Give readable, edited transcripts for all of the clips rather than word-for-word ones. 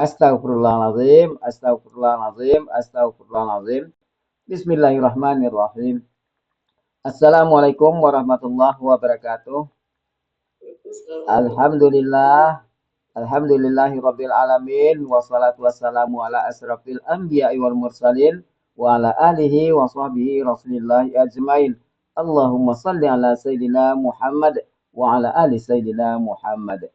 Astagfirullahaladzim, astagfirullahaladzim, astagfirullahaladzim. Bismillahirrahmanirrahim. Assalamualaikum warahmatullahi wabarakatuh. Alhamdulillah, alhamdulillahi rabbil alamin. Wassalatu wassalamu ala asrafil anbiya'i wal mursalin. Wa ala alihi wa sahbihi rasulillahi ajmain. Allahumma salli ala Sayyidina Muhammad wa ala ali Sayyidina Muhammad.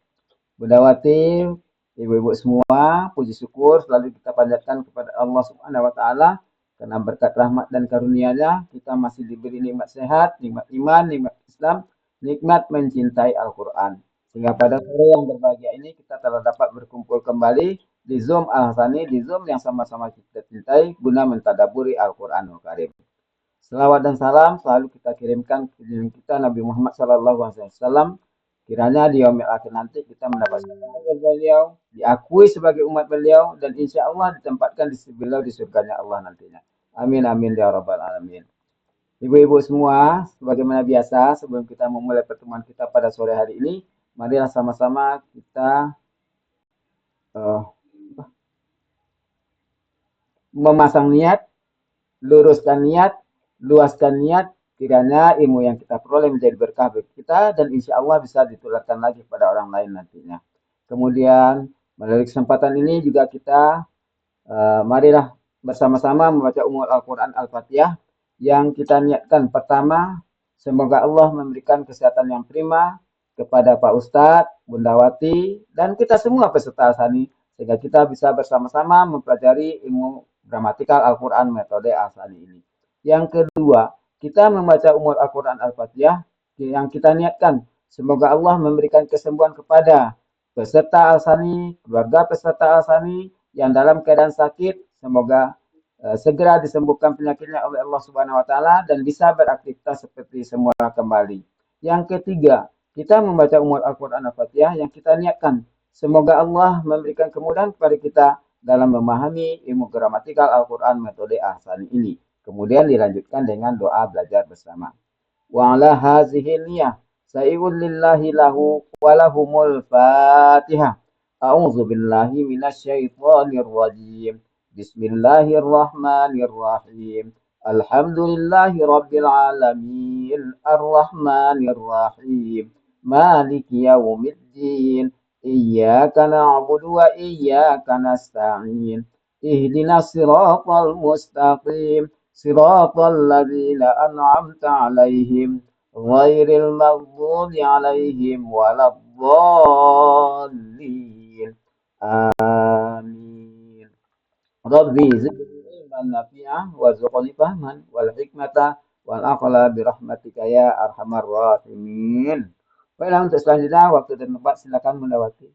Bundawati, ibu-ibu semua, puji syukur selalu kita panjatkan kepada Allah Subhanahu wa taala karena berkat rahmat dan karunia-Nya kita masih diberi nikmat sehat, nikmat iman, nikmat Islam, nikmat mencintai Al-Qur'an. Sehingga pada sore yang berbahagia ini kita telah dapat berkumpul kembali di Zoom Al-Hasani, di Zoom yang sama-sama kita cintai guna mentadaburi Al-Qur'anul Karim. Selawat dan salam selalu kita kirimkan ke kita Nabi Muhammad SAW. Kiranya di yaumil akhir nanti kita mendapatkan beliau, diakui sebagai umat beliau, dan insya Allah ditempatkan di beliau di surganya Allah nantinya. Amin amin ya rabbal alamin. Ibu-ibu semua, sebagaimana biasa sebelum kita memulai pertemuan kita pada sore hari ini, marilah sama-sama kita memasang niat, luruskan niat, luaskan niat, kiranya ilmu yang kita peroleh menjadi berkah bagi kita dan insya Allah bisa ditularkan lagi kepada orang lain nantinya. Kemudian melalui kesempatan ini juga kita marilah bersama-sama membaca umul Al-Quran Al-Fatihah yang kita niatkan. Pertama, semoga Allah memberikan kesehatan yang prima kepada Pak Ustadz, Bundawati, dan kita semua peserta Al-Sani sehingga kita bisa bersama-sama mempelajari ilmu gramatikal Al-Quran metode Al-Sani ini. Yang kedua, kita membaca umur Al-Quran Al-Fatihah yang kita niatkan. Semoga Allah memberikan kesembuhan kepada peserta Al-Sani, keluarga peserta Al-Sani yang dalam keadaan sakit. Semoga segera disembuhkan penyakitnya oleh Allah Subhanahu wa taala dan bisa beraktivitas seperti semula kembali. Yang ketiga, kita membaca umur Al-Quran Al-Fatihah yang kita niatkan. Semoga Allah memberikan kemudahan kepada kita dalam memahami ilmu gramatikal Al-Quran metode Al-Sani ini. Kemudian dilanjutkan dengan doa belajar bersama. Wa ala hazihi niyah sa'iul lillahi lahu walahumul fatihah. A'udzu billahi minasyaitonir rajim. Bismillahirrahmanirrahim. Alhamdulillahi rabbil alamin. Arrahmanir rahim. Maliki yaumiddin. Iyyaka na'budu wa iyyaka nasta'in. Ihdinas siratal mustaqim. صراط الذين أنعمت عليهم غير المغضوب عليهم ولا الضالين آمين ربي زدني علما نافعا وارزقني فهما والحكمة والعقل برحمتك يا أرحم الراحمين. Baiklah, untuk selanjutnya waktu dan tempat silakan Bundawati.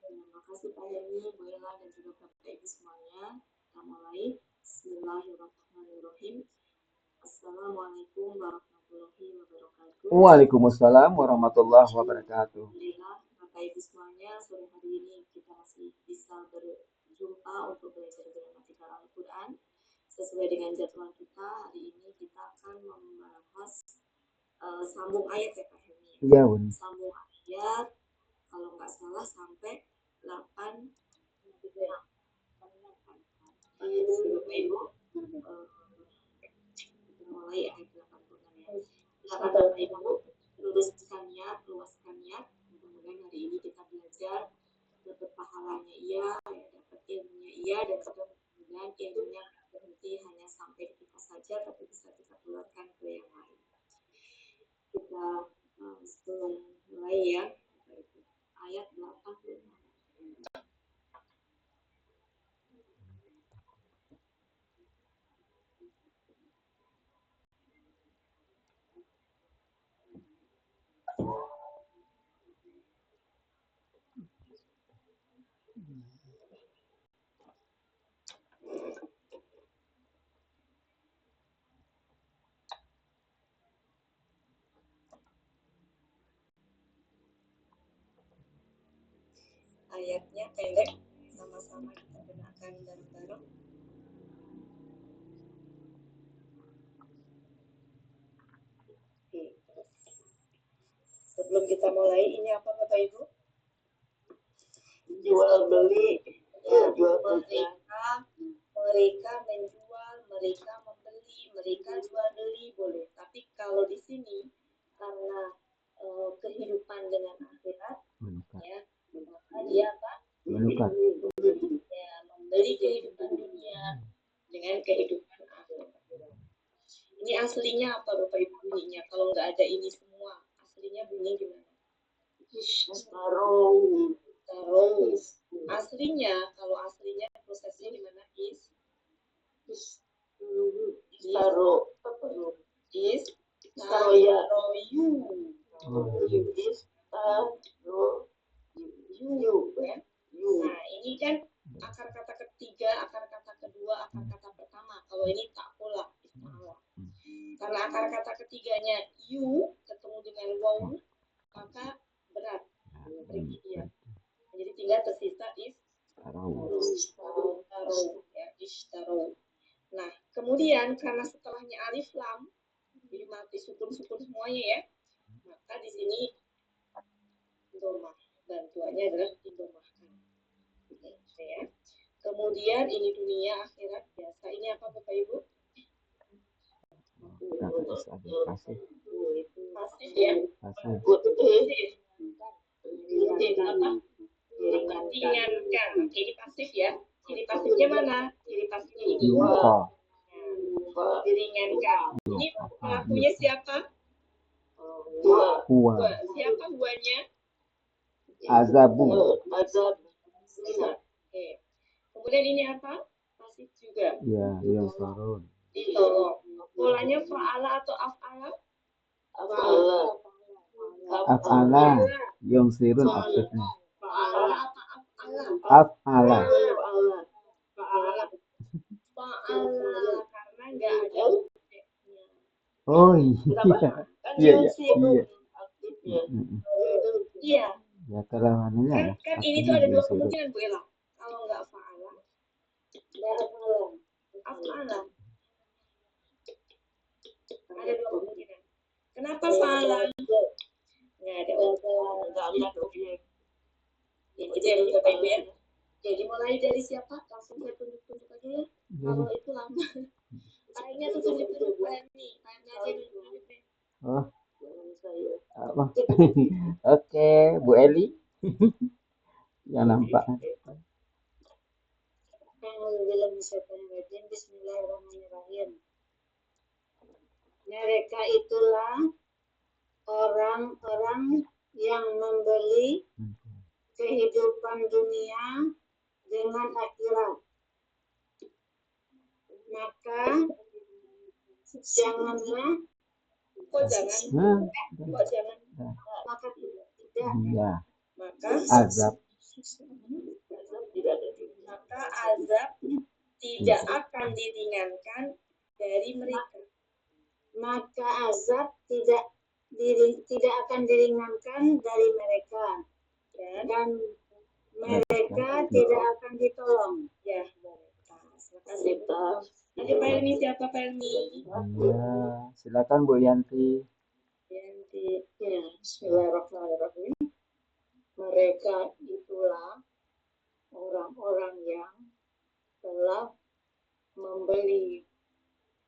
Terima kasih Pak Hemi, Bu Ella, dan juga Bapak Ibu semuanya. Kita mulai. Bismillahirrahmanirrahim. Assalamualaikum warahmatullahi wabarakatuh. Waalaikumsalam warahmatullahi wabarakatuh. Alhamdulillah, Bapak Ibu semuanya, sore hari ini kita masih bisa berjumpa untuk belajar gramatikal Al-Quran. Sesuai dengan jadwal kita, hari ini kita akan membahas sambung ayat ya Pak Hemi. Iya, Bun. Sambung ayat, kalau nggak salah sampai 8 Bapak Ibu, mulai ayat 86 ya. Silakan Bapak Ibu luruskan niat, luaskan niat. Mudah-mudahan hari ini kita belajar dapat pahalanya iya, dapat ilmunya iya, dan juga mudah-mudahan ilmunya berhenti hanya sampai di kita saja, tapi bisa kita tularkan ke yang lain. Kita sebelum mulai ya, ayat 86. Ayatnya pendek, sama-sama kita gunakan bareng-bareng. Sebelum kita mulai, ini apa Bapak Ibu? Jual beli Ya, mereka menjual, mereka membeli, mereka jual beli boleh. Tapi kalau di sini karena kehidupan dengan akhirat, ya, maka dia apa? Menukar. Ya, membeli kehidupan dunia dengan kehidupan akhirat. Ini aslinya apa Bapak Ibu bunyinya? Kalau nggak ada ini semua, aslinya bunyi gimana? Tarung. Aslinya, kalau aslinya prosesnya gimana? Nah, ini kan akar kata ketiga, akar kata kedua, akar kata pertama. Kalau ini tak pola, istilah. Karena akar kata ketiganya you ketemu dengan waw, maka berat bagi dia. Jadi tinggal tersisa ishtaro. Nah, kemudian karena setelahnya alif lam, jadi mati sukun-sukun semuanya ya, maka di sini domah. Bantuannya adalah didomahkan. Ya. Kemudian ini dunia akhirat biasa. Ini apa Bapak Ibu? Pasif. Pasif ya. Pasif. Apa? Ringankan. Ini pasif ya. Ciri pasifnya mana? Ciri pasifnya ini. Diringankan. Ini pelakunya siapa? Huwa. Siapa huanya? Azabu. Oke. Kemudian ini apa? Pasif juga. Ya, yang sarun. Ditolong. Polanya fa'ala atau af'ala? Af'ala. Yang sirun aktifnya. Fa'ala apa af'ala? Af'ala. Fa'ala. Karena nggak ada objeknya. Oh iya. Iya. Ya kalau anunya Kan ini tuh ada dua kemungkinan Bu Ella. Kalau nggak fa'ala, af'ala. Ada dua kemungkinan. Kenapa fa'ala? Nggak ada objek. Itu ya Bapak Ibu ya. Jadi mulai dari siapa? Langsung saya tunjuk-tunjuk aja ya. Kalau itu lama. Kayaknya tuh tunjuk-tunjuk Pak Herni aja tunjuk-tunjuk deh. Oh. Apa? Oke, Bu Eli. Yang nampak. Bismillahirrahmanirrahim. Mereka itulah orang-orang yang membeli kehidupan dunia dengan akhirat. Maka janganlah maka tidak Ya. maka Azab. Maka azab tidak akan diringankan dari mereka. Maka azab tidak akan diringankan dari mereka. Dan mereka tidak akan ditolong. Ya, terima kasih Pak. Nanti Pak Helmi siapa Pak Helmi? Ya, silakan Bu Yanti. Yanti. Ya, bismillahirrahmanirrahim. Mereka itulah orang-orang yang telah membeli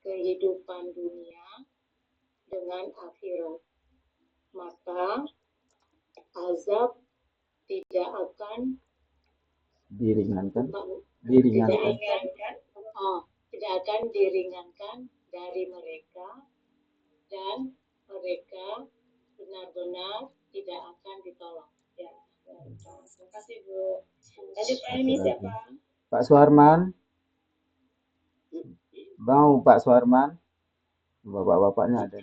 kehidupan dunia dengan akhirat. Maka azab tidak akan diringankan dari mereka dan mereka benar-benar tidak akan ditolong. Ya, terima kasih Bu. Lanjut Pak ini siapa? Pak Suharman. Mau Pak Suharman? Bapak-bapaknya ada.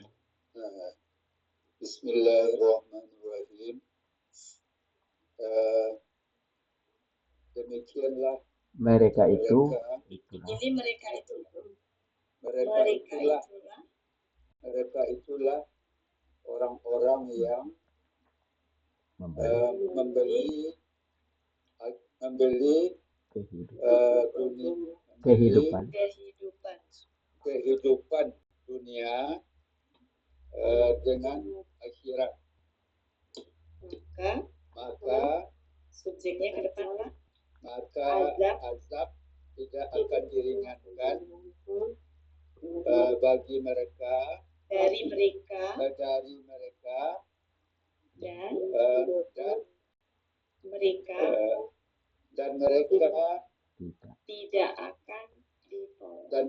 Bismillahirrahmanirrahim. Demikianlah mereka itu itulah orang-orang yang membeli kehidupan dunia dengan akhirat. Maka subjeknya ke depan Pak. maka azab tidak akan diringankan bagi mereka dari mereka dan mereka tidak akan ditolong. Dan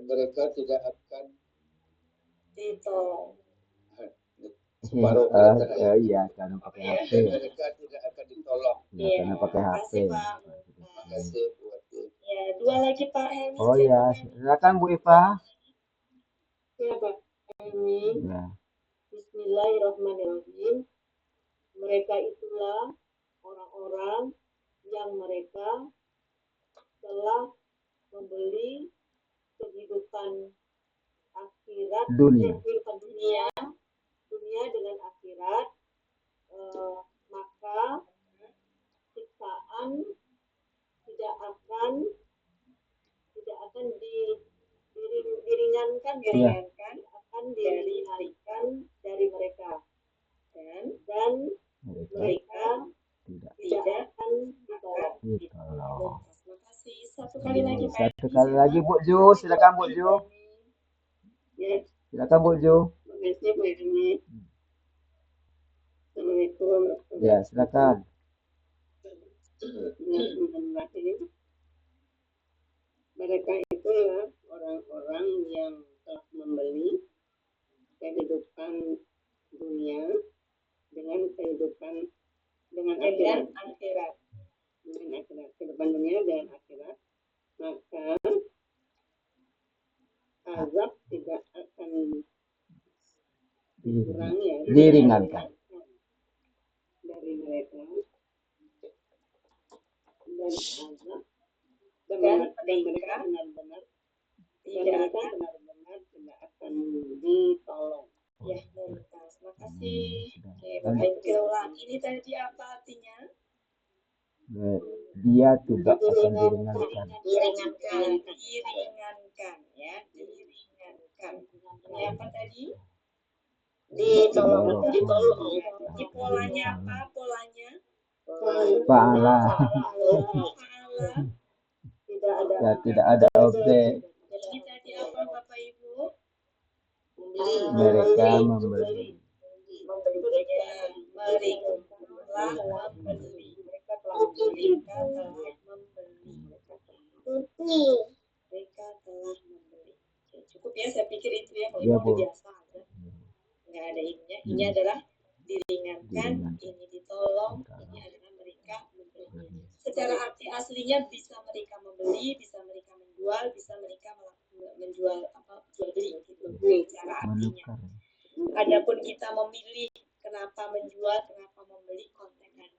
mereka tidak akan ditolong. separuh Iya, karena pakai HP. mereka tidak akan ditolong. Ya, karena pakai HP. Makasih, Pak. Terima kasih buat Ya, dua lagi Pak Helmi. Oh ya, silakan Bu Iva. Ya Pak Helmi. Ya. Bismillahirrahmanirrahim. Mereka itulah orang-orang yang mereka telah membeli kehidupan akhirat, kehidupan dunia dengan akhirat, maka siksaan tidak akan diringankan, akan dilarikan dari mereka dan mereka tidak akan ditolong. Terima kasih. Satu kali lagi Pak. Satu kali lagi Bu Ju, silakan Bu Ju. Ya. Silakan Bu Ju. Terima kasih Pak Helmi. Assalamualaikum. Ya, silakan. Mereka itulah orang-orang yang telah membeli kehidupan dunia dengan kehidupan akhirat. Kehidupan dunia dengan akhirat, maka azab tidak akan dikurangi, diringankan dari mereka, dan azab dan mereka benar-benar tidak akan ditolong. Ya, terima kasih. Oke, Bapak Ibu kita ulang. Ini tadi apa artinya? Dia tidak akan diringankan. Diringankan, ya, diringankan. Ini apa tadi? Ditolong. Di polanya apa? Polanya? Pahala. Tidak ada objek. Jadi tadi apa Bapak Ibu? Mereka membeli. Mereka telah membeli. Cukup ya, saya pikir itu ya, kalau Ya, itu Bu. biasa aja. Nggak ada ininya. Ini adalah diringankan, ini ditolong, ini adalah mereka membeli. Secara arti aslinya bisa mereka membeli, bisa mereka menjual, bisa mereka menjual jual beli gitu. Secara artinya. Adapun kita memilih kenapa menjual, kenapa membeli, konteksnya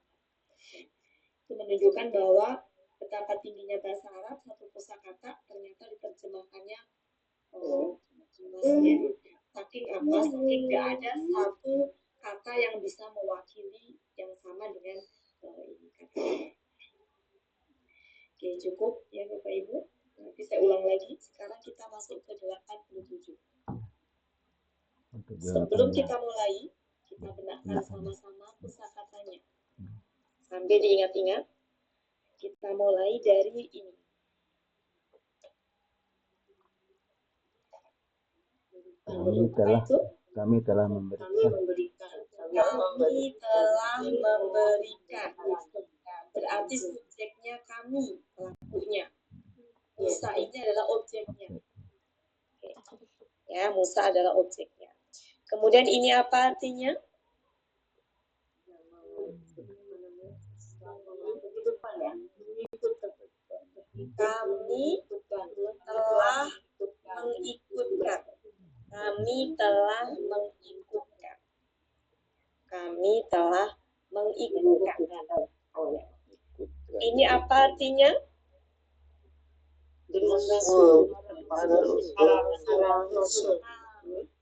itu menunjukkan bahwa betapa tingginya bahasa Arab, satu kosakata ternyata diterjemahkannya saking nggak ada satu kata yang bisa mewakili yang sama dengan ini kata. Oke, cukup ya Bapak Ibu. Nanti saya ulang lagi. Sekarang kita masuk ke 87. Sebelum kita mulai, kita benarkan sama-sama kosakatanya. Sambil diingat-ingat, kita mulai dari ini. Kami telah memberikan. Berarti subjeknya kami, pelakunya. Musa ini adalah objeknya. Ya, Musa adalah objeknya. Kemudian ini apa artinya? Kami telah mengikutkan. Kami telah mengikutkan. Kami telah mengikutkan. Ini apa artinya?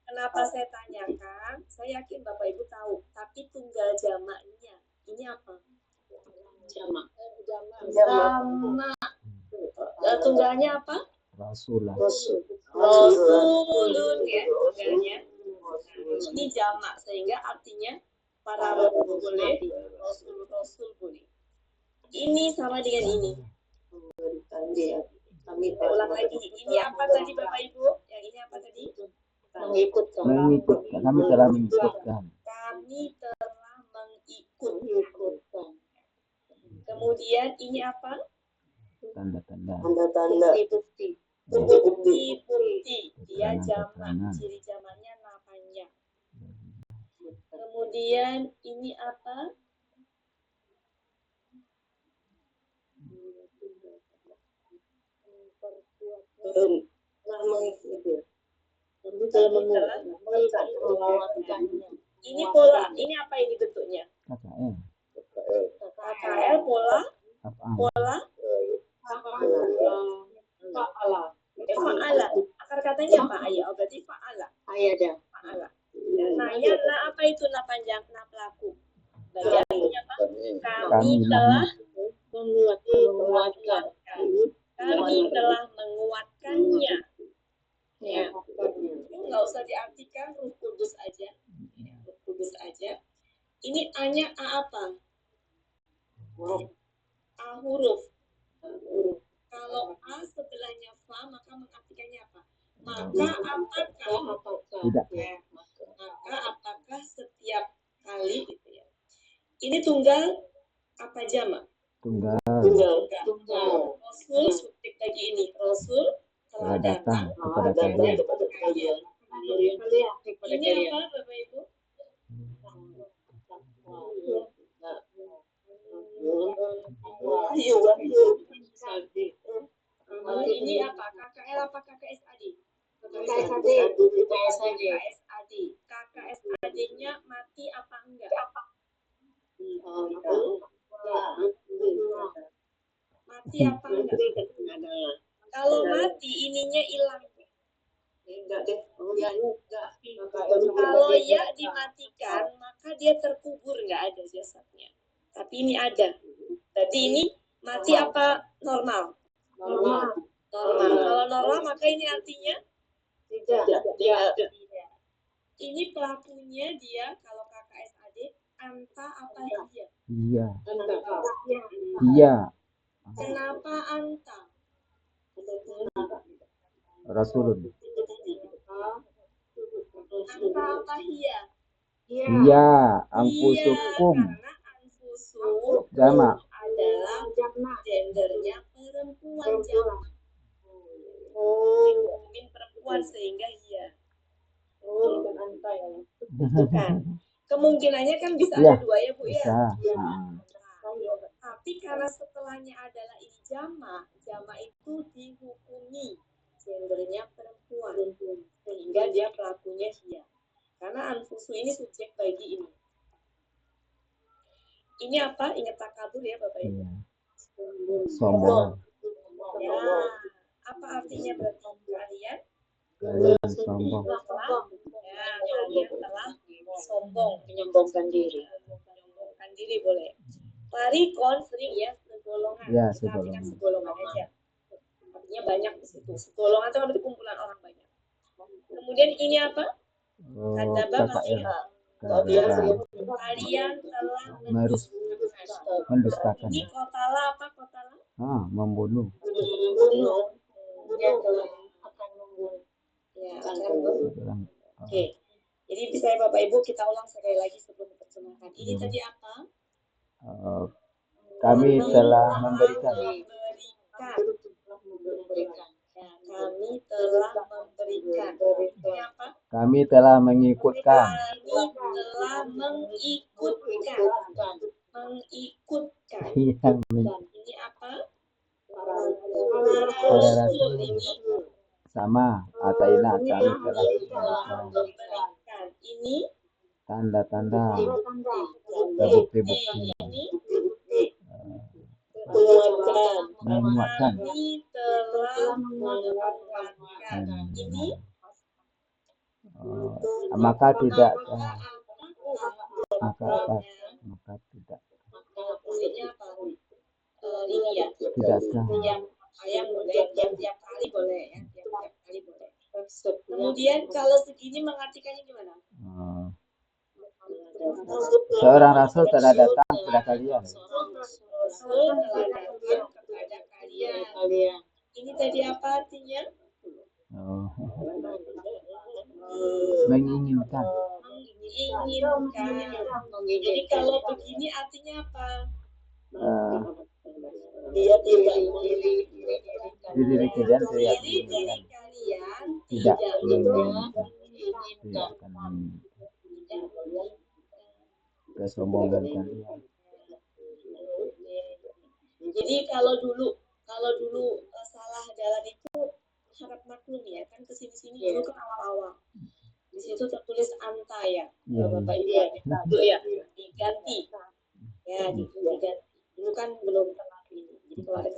Kenapa saya tanyakan? Saya yakin Bapak Ibu tahu. Tapi tunggal jamaknya. Ini apa? Jamak. Tunggalnya apa? Rasulullah. Rasulun ya tunggalnya. Ini jamak sehingga artinya para rasul boleh, rasul boleh. Ini sama dengan ini. Kita ulang lagi. Ini apa tadi Bapak Ibu? Yang ini apa tadi? Mengikutkan. Kami telah mengikutkan. Kami telah mengikutkan. Kemudian ini apa? Tanda-tanda. Bukti. Dia jamak. Ciri jamaknya namanya. Kemudian ini apa? Ini pola. Ini apa ini bentuknya? KKL. KKL pola. Pola. Fa'ala. Akar katanya apa? Ayah. Oh, berarti fa'ala. Fa'ala. Nah, ya, nah apa itu nah panjang? Nah pelaku. Berarti artinya apa? Kami telah menguatkan. Kami telah menguatkannya. Ya. Nggak usah diartikan Ruh Kudus aja. Ruh Kudus aja. Ini A-nya A apa? A huruf. Kalau A sebelahnya fa, maka mengartikannya apa? Maka apakah? Tidak. Ya, maka apakah setiap kali gitu ya? Ini tunggal apa jamak? Tunggal. Rasul subjek lagi ini. Rasul telah datang kepada kalian. Ini apa Bapak Ibu? Ini apa? KKL apa KKSAD? KKSAD. KKSAD-nya mati apa enggak? Mati apa enggak? Kalau mati ininya hilang. Kalau ya dimatikan, maka dia terkubur, nggak ada jasadnya. Tapi ini ada. Berarti ini mati apa normal? Normal. Kalau normal, maka ini artinya tidak. Ini pelakunya dia, kalau KKSAD, anta apa dia? Iya. Kenapa anta? Rasulun. Anta apa hiya? Iya, anfusukum. Karena anfusu Jamak. adalah gendernya perempuan jamak. Mungkin perempuan sehingga hiya. Bukan. Kemungkinannya kan bisa ada dua ya Bu ya. Tapi karena setelahnya adalah ini jamak itu dihukumi gendernya perempuan sehingga dia pelakunya hiya. Karena anfusu ini subjek bagi ini. Ini apa? Ingat takabur ya Bapak Ibu. Sombong. Ya. Apa artinya berarti kalian? Kalian sombong. Ya, kalian telah sombong, menyombongkan diri. menyombongkan diri boleh. Parikon sering ya segolongan. Ya, Kita artikan segolongan. segolongan aja. Artinya banyak di situ. Segolongan itu berarti kumpulan orang banyak. Kemudian ini apa? Kata Bapak KKL. kalian telah Mendustakan. Ini kotala apa kotala? Membunuh. Dia akan membunuh. Ya, akan membunuh. Oke. Jadi bisa ya Bapak Ibu kita ulang sekali lagi sebelum diterjemahkan. Ini tadi apa? Kami telah memberikan. Ya, kami telah memberikan. Ini apa? Kami telah mengikutkan. Kami telah mengikutkan. Mengikutkan. Ini apa? Rasul ini Sama. Ataina kami telah memberikan. Ini tanda-tanda. Bukti-bukti. ini Menguatkan. kami telah menguatkan. Ini Maka tidak. Maka tidak. maksudnya apa? Ini ya. Tidak sah. Yang boleh tiap-tiap kali boleh ya. Tiap-tiap kali boleh. Kemudian kalau segini mengartikannya gimana? Seorang rasul telah datang kepada kalian. Rasul telah datang kepada kalian. Ini tadi apa artinya? Oh, menginginkan. Menginginkan. Jadi kalau begini artinya apa? Dia diri Diri kalian tidak Diri menginginkan. kalian Tidak tidak menginginkan. menginginkan. Tidak akan menginginkan. Kesombongan kalian. Jadi kalau dulu salah jalan itu harap maklum ya, kan kesini dulu kan awal-awal. Di situ tertulis anta ya, Bapak Ibu ya, dulu ya diganti, ya gitu diganti. Dulu kan belum kenal ini. Jadi kalau ada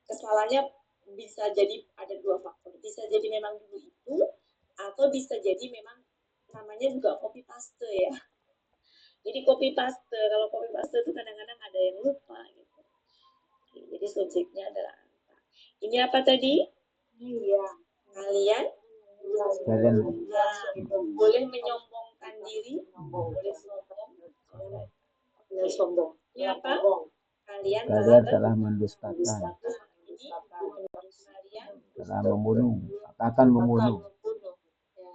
kesalahannya bisa jadi ada dua faktor. Bisa jadi memang dulu itu, atau bisa jadi memang namanya juga copy paste ya. Jadi copy paste, kalau copy paste itu kadang-kadang ada yang lupa gitu. Jadi subjeknya adalah anta. Ini apa tadi? Iya. Kalian boleh menyombongkan diri, boleh sombong. Ini apa? Kalian telah mendustakan, kalian telah membunuh, akan membunuh. Ya.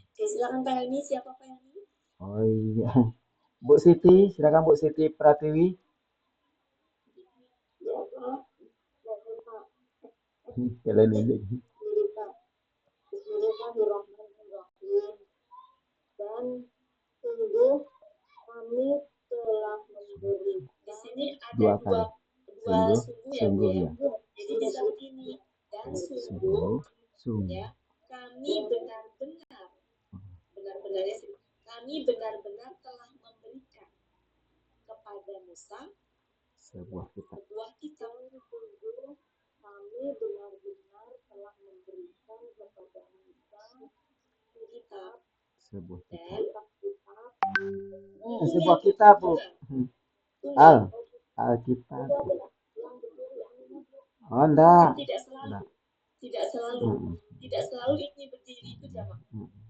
Oke, silakan Pak Helmi. Siapa Pak Helmi? Oh iya, Bu Siti, silakan Bu Siti Pratiwi. Kalian ini. Dan sungguh kami telah memberi. Di sini ada Dua kali. dua Sungguh ya. ya. Jadi bisa begini. Dan sungguh Sungguh. ya, kami benar-benarnya sih. Kami benar-benar telah memberikan kepada Musa Sebuah kitab. Sungguh kami benar-benar telah memberikan kepada Musa kitab. Sebuah kitab. Dan Sebuah kitab, Bu. Alkitab. Oh, enggak. Tidak selalu ini berdiri itu jamak.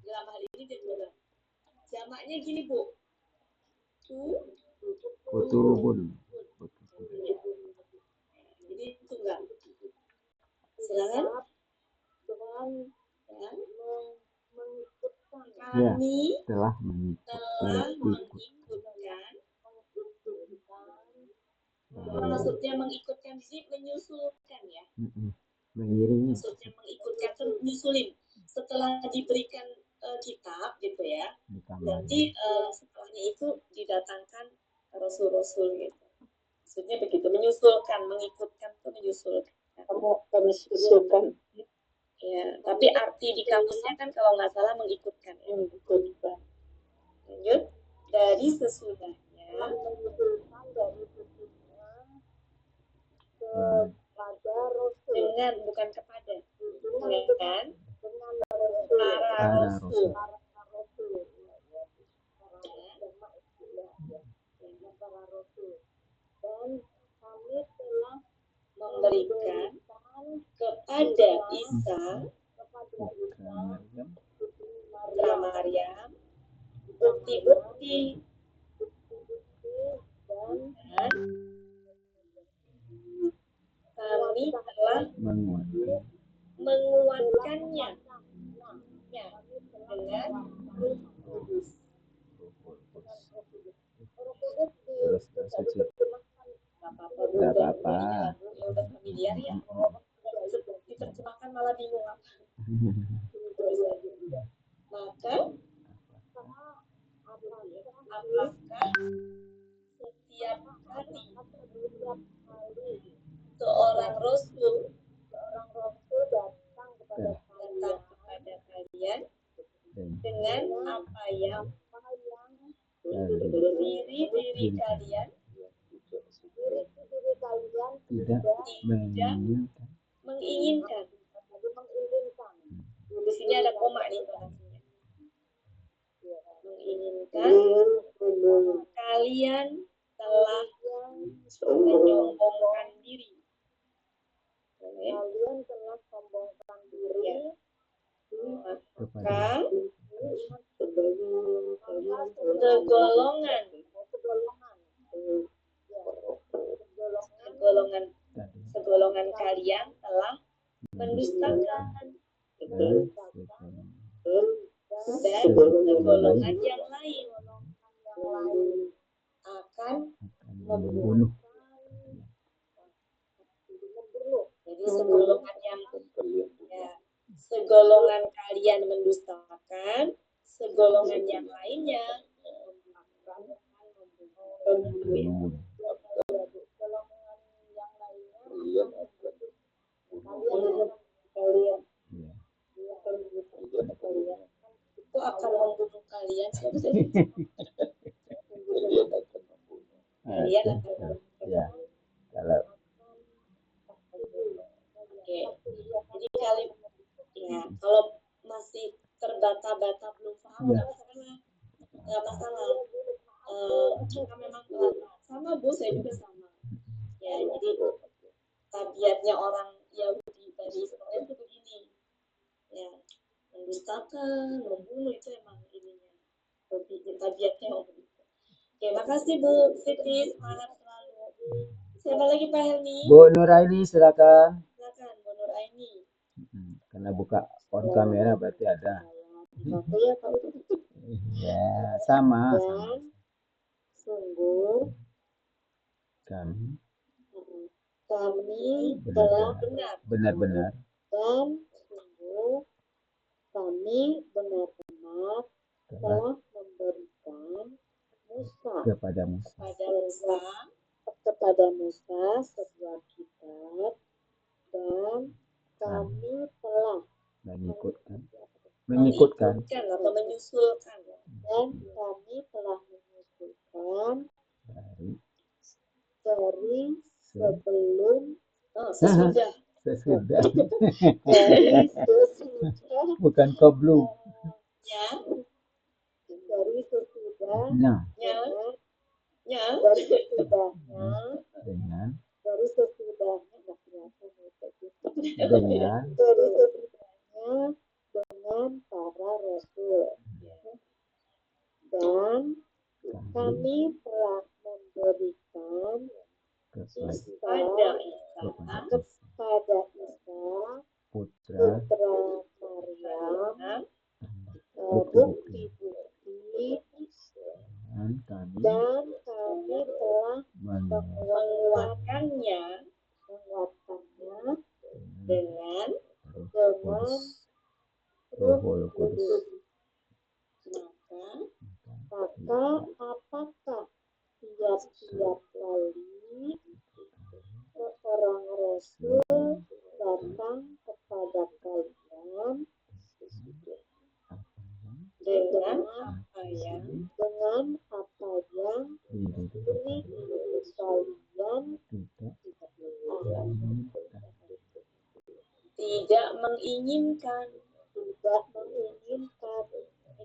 Dalam hal ini dia bilang jamaknya gini, Bu. Kutubun. Jadi tunggal. Silakan. Kami telah mengikutkan. Maksudnya mengikutkan di sini menyusulkan ya. Mengiringi. Maksudnya mengikutkan itu menyusulin. Setelah diberikan kitab gitu ya. Nanti setelahnya itu didatangkan rasul-rasul gitu. Maksudnya begitu, menyusulkan, mengikutkan itu menyusulkan. Menyusulkan. Ya, tapi arti di kamusnya kan kalau nggak salah mengikutkan. Ya. Mengikutkan. Lanjut. Dari sesudahnya. Kepada rasul. Dengan, bukan kepada. Dengan para rasul. Dan kami telah memberikan kepada Isa putra Maryam bukti-bukti dan kami telah menguatkannya dengan Gak apa-apa. Ya udah familiar ya. Diterjemahkan malah bingung apa. Maka apakah setiap kali seorang rasul datang kepada kalian dengan apa yang diri kalian tidak menginginkan. Di sini ada koma nih tonasinya. Menginginkan kalian telah menyombongkan diri. Kalian telah sombongkan diri. Maka segolongan segolongan Tadi. segolongan kalian telah mendustakan Dan dan segolongan yang lain akan membunuh. jadi segolongan kalian mendustakan, segolongan yang lainnya Membunuh. kalian Ya. itu akan membunuh kalian. Kalian akan Ya. Kalau oke. Jadi kalau masih terbata-bata belum paham Ya. nggak masalah. Karena memang sama Bu, saya juga sama. Ya, jadi tabiatnya orang Yahudi dari Israel itu begini. Ya, mendustakan, membunuh itu emang ininya. Tabiatnya begitu. Oke, makasih Bu Siti, semangat selalu. Siapa lagi Pak Helmi? Bu Nuraini silakan. Silakan Bu Nuraini. Karena buka on kamera berarti ada. Ya, sama. Dan sungguh Kami telah benar-benar dan sungguh kami benar-benar telah memberikan kepada Musa sebuah kitab dan kami telah mengikutkan atau menyusulkan dan kami telah menyusulkan dari sebelum sesudah bukan koblum ya dari sesudahnya nah dari sesudahnya dengan dari sesudahnya dengan dari sesudahnya dengan para rasul dan kami telah memberikan kepada Isa putra Maryam bukti-bukti dan kami telah menguatkannya dengan Rohul Kudus. Maka apakah tiap-tiap kali seorang rasul datang kepada kalian dengan apa yang diri kalian tidak menginginkan ini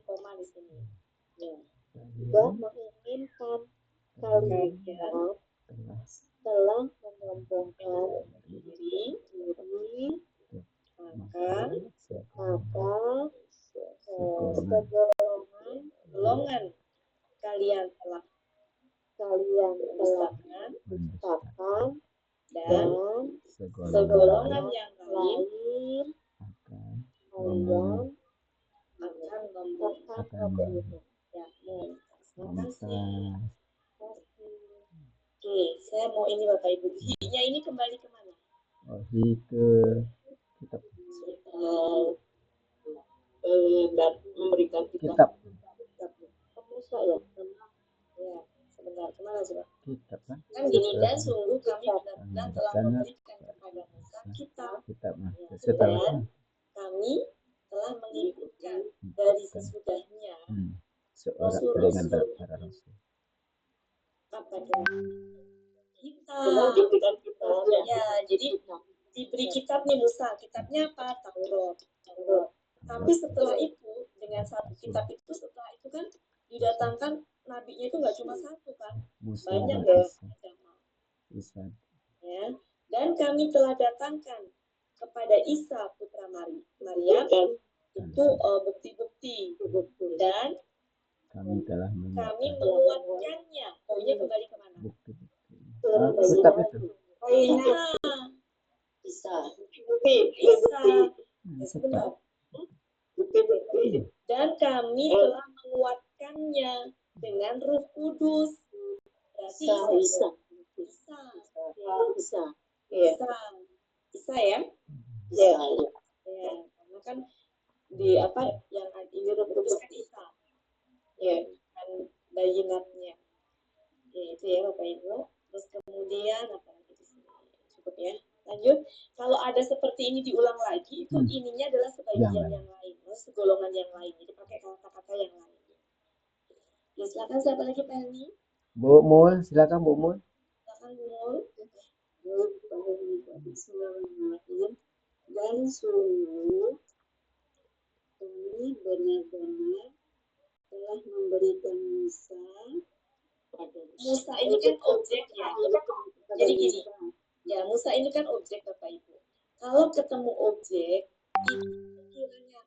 koma di sini tidak menginginkan kalian telah menyombongkan diri maka golongan kalian telah dustakan dan segolongan yang lain kalian akan membunuh. Terima kasih. Oke, saya mau ini Bapak Ibu. Hi-nya ini kembali kemana? Hi ke kitab. Dan memberikan Kitab. Musa ya. Ya, sebentar kemana coba? Kitab kan? Kan gini, dan sungguh kami benar-benar telah memberikan kepada Musa kitab. Setelah kami telah mengikutkan dari sesudahnya seorang dengan para rasul. Apa kita ya, jadi diberi kitab nih Musa, kitabnya apa? Taurat. Tapi setelah itu dengan satu kitab itu, setelah itu kan didatangkan nabinya itu nggak cuma satu kan, banyak ya. Dan kami telah datangkan kepada Isa putra Maryam itu bukti-bukti dan Kami telah Kami menguatkan menguatkannya. Poinnya kembali kemana? bukti-bukti. Tetap itu. Bisa. Bisa. Cepat. Benar. Dan kami telah menguatkannya dengan Roh Kudus. Berarti bisa. Bisa. Bisa. Bisa. Bisa ya? Ya. Ya. Karena kan di apa yang ini Roh Kudus kan Isa. Ya, kan bayinatnya. Ya, itu ya Bapak Ibu. Terus kemudian apa lagi di sini? Cukup ya. Lanjut. Kalau ada seperti ini diulang lagi, itu ininya adalah sebagian yang lain, segolongan yang lain. Jadi pakai kata-kata yang lain. Ya, silakan siapa lagi Pak Helmi? Bu Mul, silakan Bu Mul. Silakan Bu Mul. Bismillahirrahmanirrahim. Dan sungguh kami benar-benar telah memberikan Musa ini kan objek ya. Jadi gini, ya Musa ini kan objek Bapak Ibu. Kalau ketemu objek, itu kiranya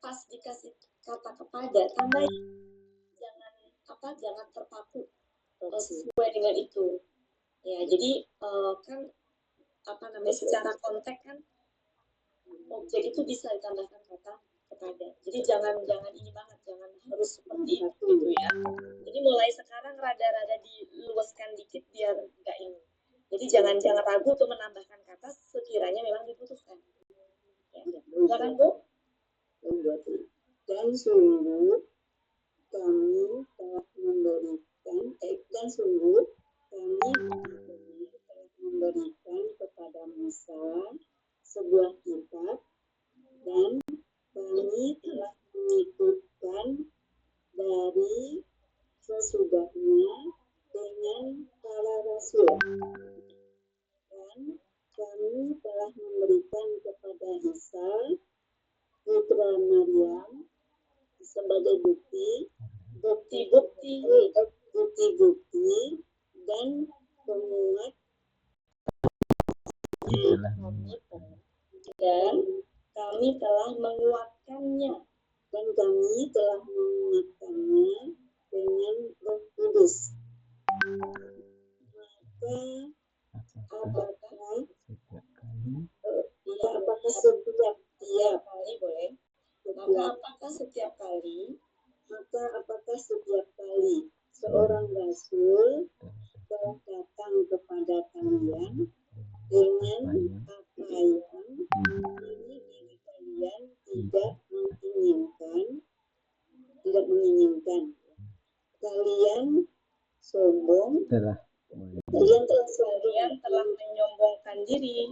pas dikasih kata kepada, tambahin jangan terpaku sesuai dengan itu. Ya, jadi kan secara konteks kan objek itu bisa ditambahkan kata kepada. Jadi jangan ini banget, jangan harus seperti itu gitu ya. Jadi mulai sekarang rada-rada diluaskan dikit biar enggak ini. Jadi jangan ragu untuk menambahkan kata sekiranya memang dibutuhkan. Ya, silakan Bu. Dan sungguh kami telah memberikan kepada Musa sebuah kitab dan kami telah mengikutkan dari sesudahnya dengan para rasul dan kami telah memberikan kepada Isa putra Maryam sebagai bukti dan penguat dan kami telah menguatkannya dengan Roh Kudus. Apakah setiap kali seorang rasul telah datang kepada kalian dengan apa yang diri kalian tidak menginginkan, kalian sombong, kalian telah menyombongkan diri,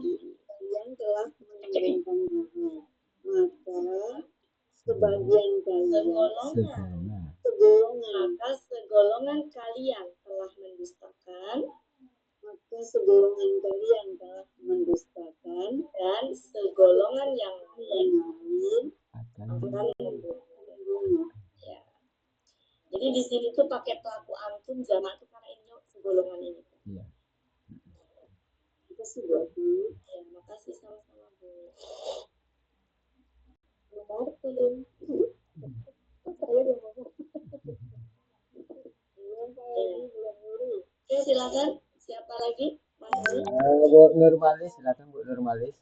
maka segolongan kalian telah mendustakan, dan segolongan yang lain akan membunuh. Ya. Jadi di sini tuh pakai pelaku antum jamak itu karena ini segolongan ini. Iya. Kita sudah ya, makasih sama-sama Bu. Oke, silakan. Siapa lagi? Bu Nurmalis, silakan Bu Nurmalis.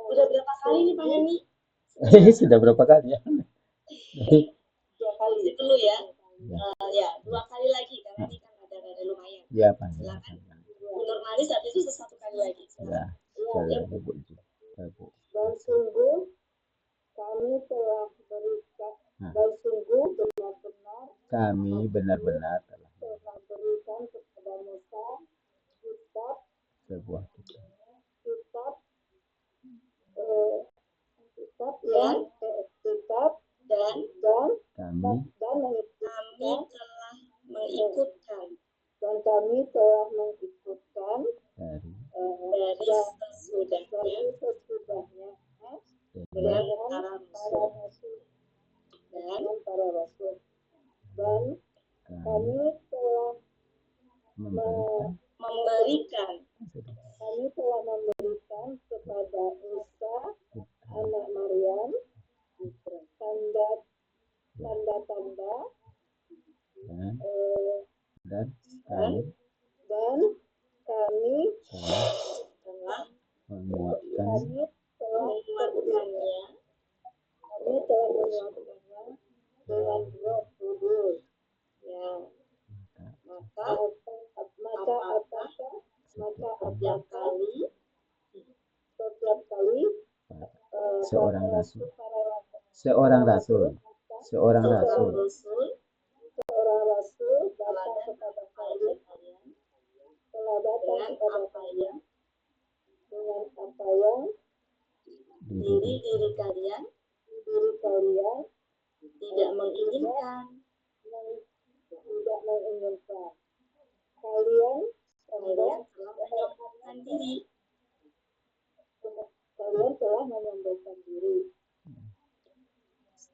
Udah berapa kali nih Pak Hemi? Sudah berapa kali ya? 2 kali dulu ya. Ya, 2 kali lagi karena ini kan ada lumayan. Ya, Pak. Silakan. Bu Nurmalis habis itu 1 kali lagi. Silakan. Ya. Dan sungguh kami telah berikan dan sungguh benar-benar telah berikan kepada Musa sebuah kitab dan kami telah mengikutkan dari sesudahnya dengan para rasul dan kami telah memberikan Kami telah memberikan kepada Isa anak Maryam tanda-tanda dan dan kami telah kami menguatkan telah menguatkannya dengan Roh Kudus. Ya, maka setiap kali seorang para rasul seorang rasul datang kepada kalian telah datang kepada kalian dengan apa yang diri kalian tidak menginginkan. Kalian telah menyombongkan diri.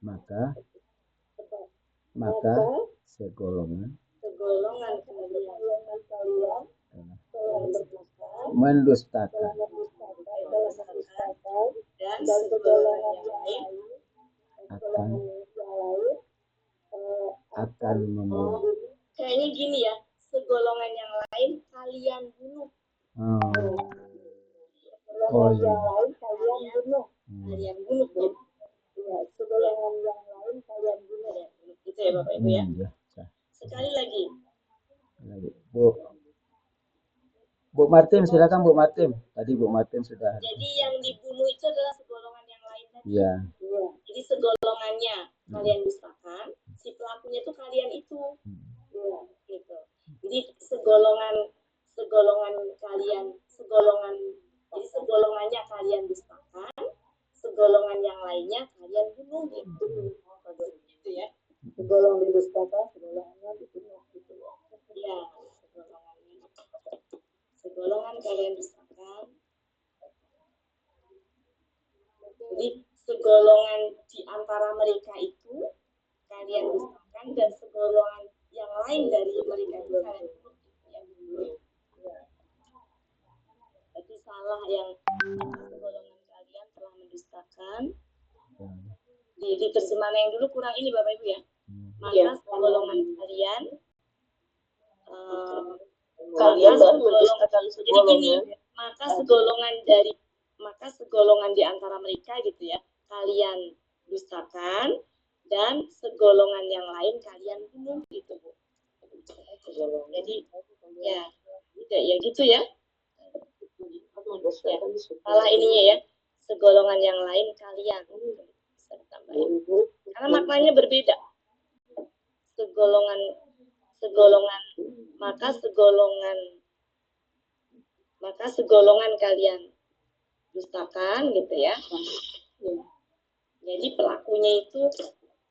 Maka segolongan kalian telah mendustakan dan segolongan yang lain akan membunuh. Kayaknya gini ya, segolongan yang lain kalian bunuh. Segolongan yang lain kalian bunuh. Ya, segolongan yang lain kalian bunuh. Gitu ya Bapak Ibu ya. Sekali lagi. Bu Martin, silakan Bu Martin. Tadi Bu Martin sudah. Jadi yang dibunuh itu adalah segolongan yang lain tadi. Iya. Jadi segolongannya kalian dustakan, si pelakunya itu kalian itu. Ya, gitu. Jadi segolongannya segolongannya kalian dustakan, segolongan yang lainnya kalian bunuh gitu. Gitu ya. Segolongan didustakan, segolongannya dibunuh gitu. Ya, segolongan kalian dustakan. Jadi segolongan di antara mereka itu kalian dustakan dan segolongan yang lain dari mereka itu kalian bunuh. Jadi salah yang segolongan kalian telah mendustakan. Di terjemahan yang dulu kurang ini Bapak Ibu ya. Maka segolongan kalian mendustakan segolongan. Maka segolongan di antara mereka gitu ya, kalian dustakan dan segolongan yang lain kalian bunuh gitu Bu. Jadi ya, tidak ya gitu ya. Ya, salah ininya ya, segolongan yang lain kalian bisa ditambahin. Karena maknanya berbeda. Maka segolongan kalian dustakan gitu ya. Jadi pelakunya itu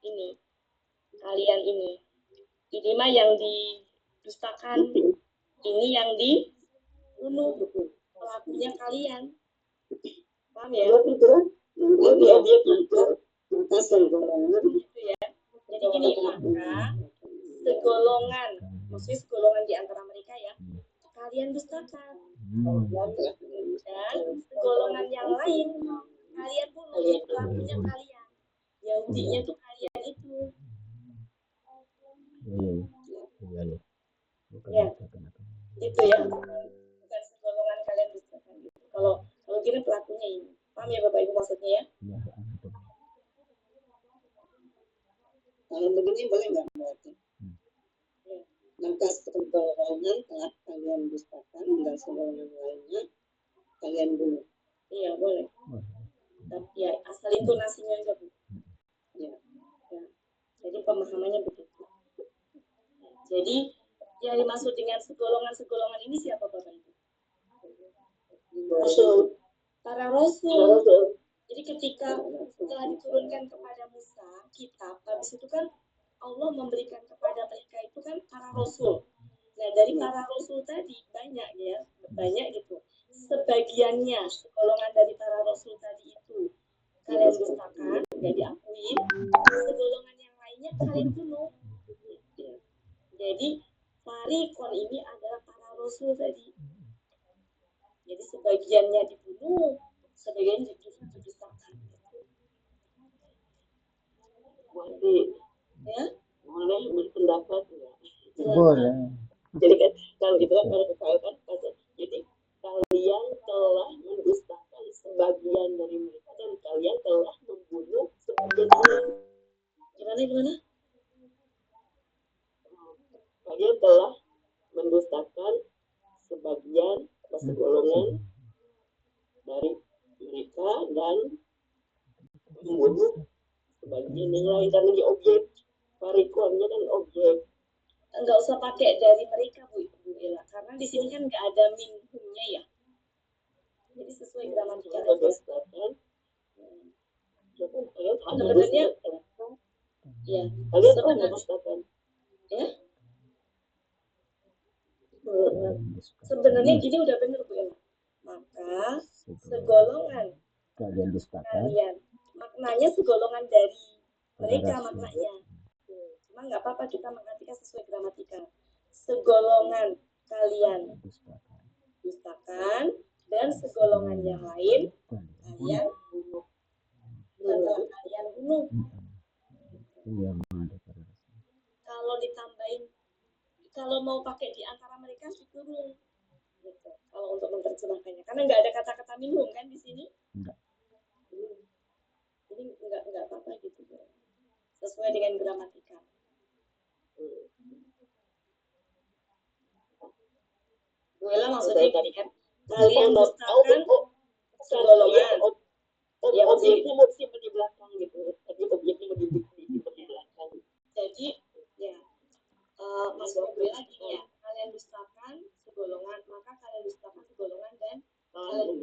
ini, kalian ini mah yang didustakan, ini yang dibunuh, pelakunya kalian. Paham ya? Gitu ya. Jadi gini, maka segolongan, maksudnya segolongan di antara mereka ya, kalian dustakan. Dan segolongan yang lain kalian bunuh, pelakunya kalian. Yahudinya tuh kalian itu. Ya, itu ya. Bukan segolongan kalian dustakan gitu. Kalau kira pelakunya ini. Paham ya Bapak Ibu maksudnya ya? Kalau begini boleh nggak berarti? Maka segolongan telah kalian dustakan dan segolongan lainnya kalian bunuh. Iya boleh. Tapi ya asal intonasinya aja Bu. Ya. Jadi pemahamannya begitu. Jadi yang dimaksud dengan segolongan ini siapa Bapak Ibu? Rasul. Para rasul. Jadi ketika telah diturunkan kepada Musa kitab, habis itu kan Allah memberikan kepada mereka itu kan para rasul. Nah dari para rasul tadi banyak gitu. Sebagiannya segolongan dari para rasul tadi itu kalian dustakan, nggak diakuin. Segolongan yang lainnya kalian bunuh. Jadi farikon ini adalah para rasul tadi. sebagiannya dibunuh, sebagian didustakan. Boleh, Ya, boleh berpendapat nggak? Boleh. Jadi kan kalau itu kan kalau saya kan jadi kalian telah mendustakan sebagian dari mereka dan kalian telah membunuh sebagian lain. gimana? Kalian telah mendustakan sebagian atau segolongan dari mereka dan membunuh sebagian yang lain karena di objek parikonnya kan objek. Nggak usah pakai dari mereka Bu Ella, karena di sini kan nggak ada minhumnya ya. Jadi sesuai gramatikal aja. Mendustakan. Sebenarnya ya, Kalian telah mendustakan. ya. Sebenarnya gini udah bener Bu Ella. Maka segolongan Kalian dustakan. kalian, maknanya segolongan dari mereka maknanya. Cuma nggak apa-apa kita mengartikan sesuai gramatikal. Segolongan kalian dustakan dan segolongan yang lain kalian bunuh. Kalian bunuh. Kalau ditambahin, kalau mau pakai di antara mereka syukurun. Gitu. Kalau untuk menerjemahkannya, karena nggak ada kata-kata minum kan di sini. Enggak. Jadi nggak apa-apa gitu. Sesuai dengan gramatikal. Bu Ella maksudnya gini kan, kalian dustakan segolongan. Ya objeknya mesti di belakang gitu. Tapi objeknya di belakang. Jadi ya maksudnya Bu Ella gini ya, kalian dustakan segolongan, maka kalian dustakan segolongan dan kalian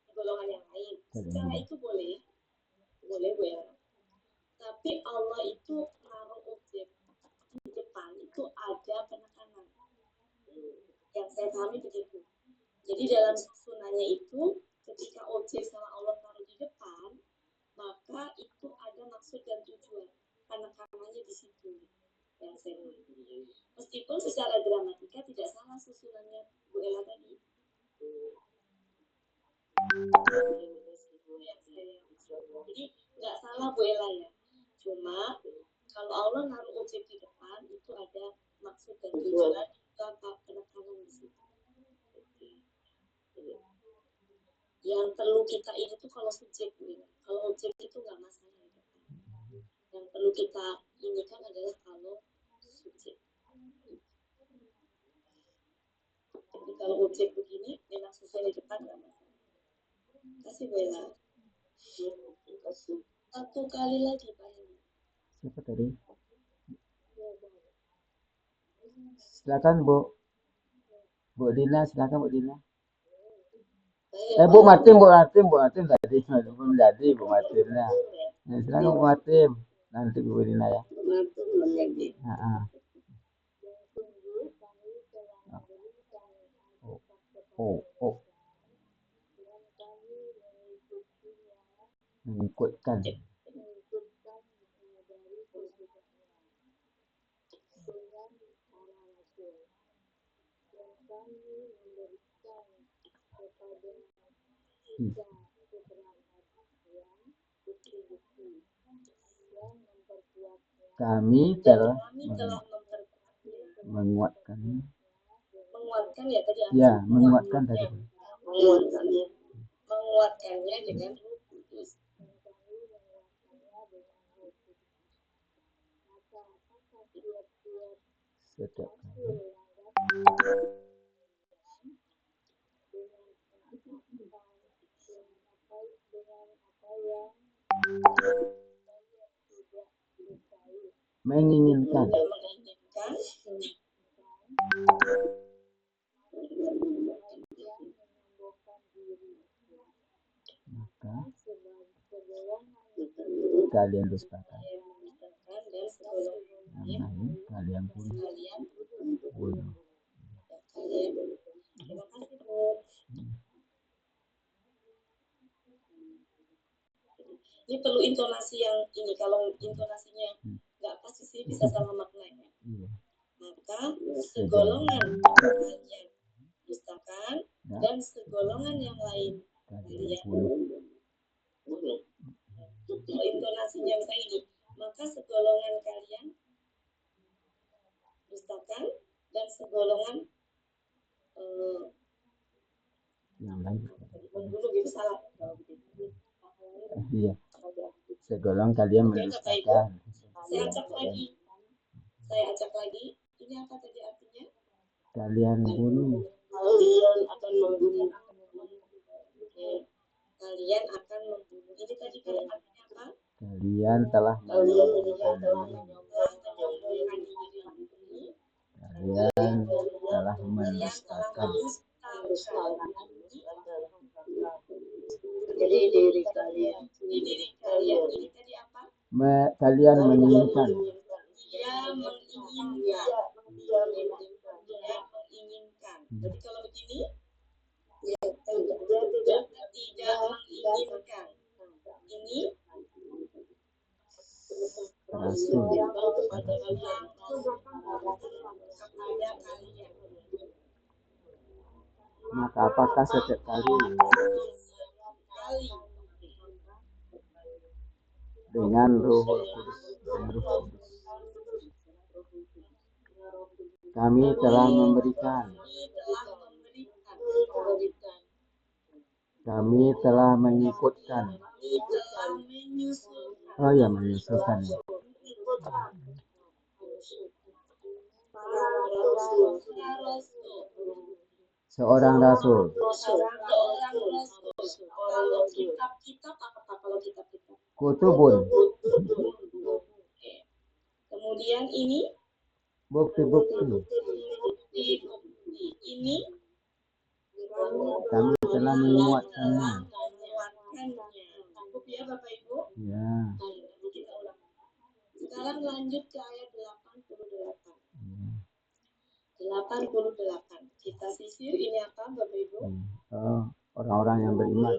segolongan yang lain. Secara itu boleh Bu Ella. Tapi Allah itu naruh objek di depan itu ada penekanan. Yang saya pahami begitu. Jadi dalam sunnahnya itu ketika objek sama Allah taruh di depan, maka itu ada maksud dan tujuan. Penekanannya di situ. Yang saya pahami. Meskipun secara gramatika tidak salah susunannya Bu Ella tadi. Jadi nggak salah Bu Ella ya. Cuma kalau Allah naruh objek di depan itu ada maksud dan tujuan tanpa penekanan di situ. Yang perlu kita ini tuh kalau subjek Bu Ella. Kalau objek itu nggak masalah di depan. Yang perlu kita ini kan adalah kalau subjek. Jadi kalau objek begini memang sesuai di depan nggak masalah. Kasih Bu Ella. Satu kali lagi Pak Heni. Siapa tadi? Silakan Bu. Bu Dina, silakan Bu Dina. Bu Martin tadi belum jadi Bu Martinnya. Nah, silakan Bu Martin. Nanti Bu Dina ya. Mengikutkan. Kami telah menguatkan Ya tadi ya menguatkan tadi menguatkannya dengan Ruh Kudus. setiap menginginkan maka kalian dustakan yang lain kalian bunuh. Terima kasih Bu. Ini perlu intonasi yang ini, kalau intonasinya nggak pas di sini bisa salah maknanya. Maka segolongan kalian dustakan dan segolongan golongan yang lain Kalian kalian intonasinya misalnya ini, maka segolongan kalian dustakan dan segolongan yang lain. membunuh gitu salah. Iya. Segolong kalian mendustakan. Saya acak lagi. Ini apa tadi artinya? Kalian bunuh. Kalian akan membunuh. Kalian akan membunuh. Ini tadi kalian artinya apa? Kalian telah Kalian telah menyombongkan diri. Kalian telah mendustakan. Jadi diri kalian. Ini tadi apa? Kalian menginginkan. Dia menginginkan. Jadi kalau begini, tidak menginginkan. Ini Rasul. kepada kalian. Maka apakah setiap kali dengan Ruh Kudus, kami telah memberikan, kami telah mengikutkan. Oh ya, menyusulkan. Seorang rasul. Kitab apa kalau kitab-kitab? Kutubun. Kemudian ini Bukti-bukti. Ini Kami telah menguatkannya. Cukup ya Bapak Ibu? Ya. Kita ulang. Sekarang lanjut ke ayat 88. 88. Kita sisir ini apa Bapak Ibu? Oh, orang-orang yang beriman.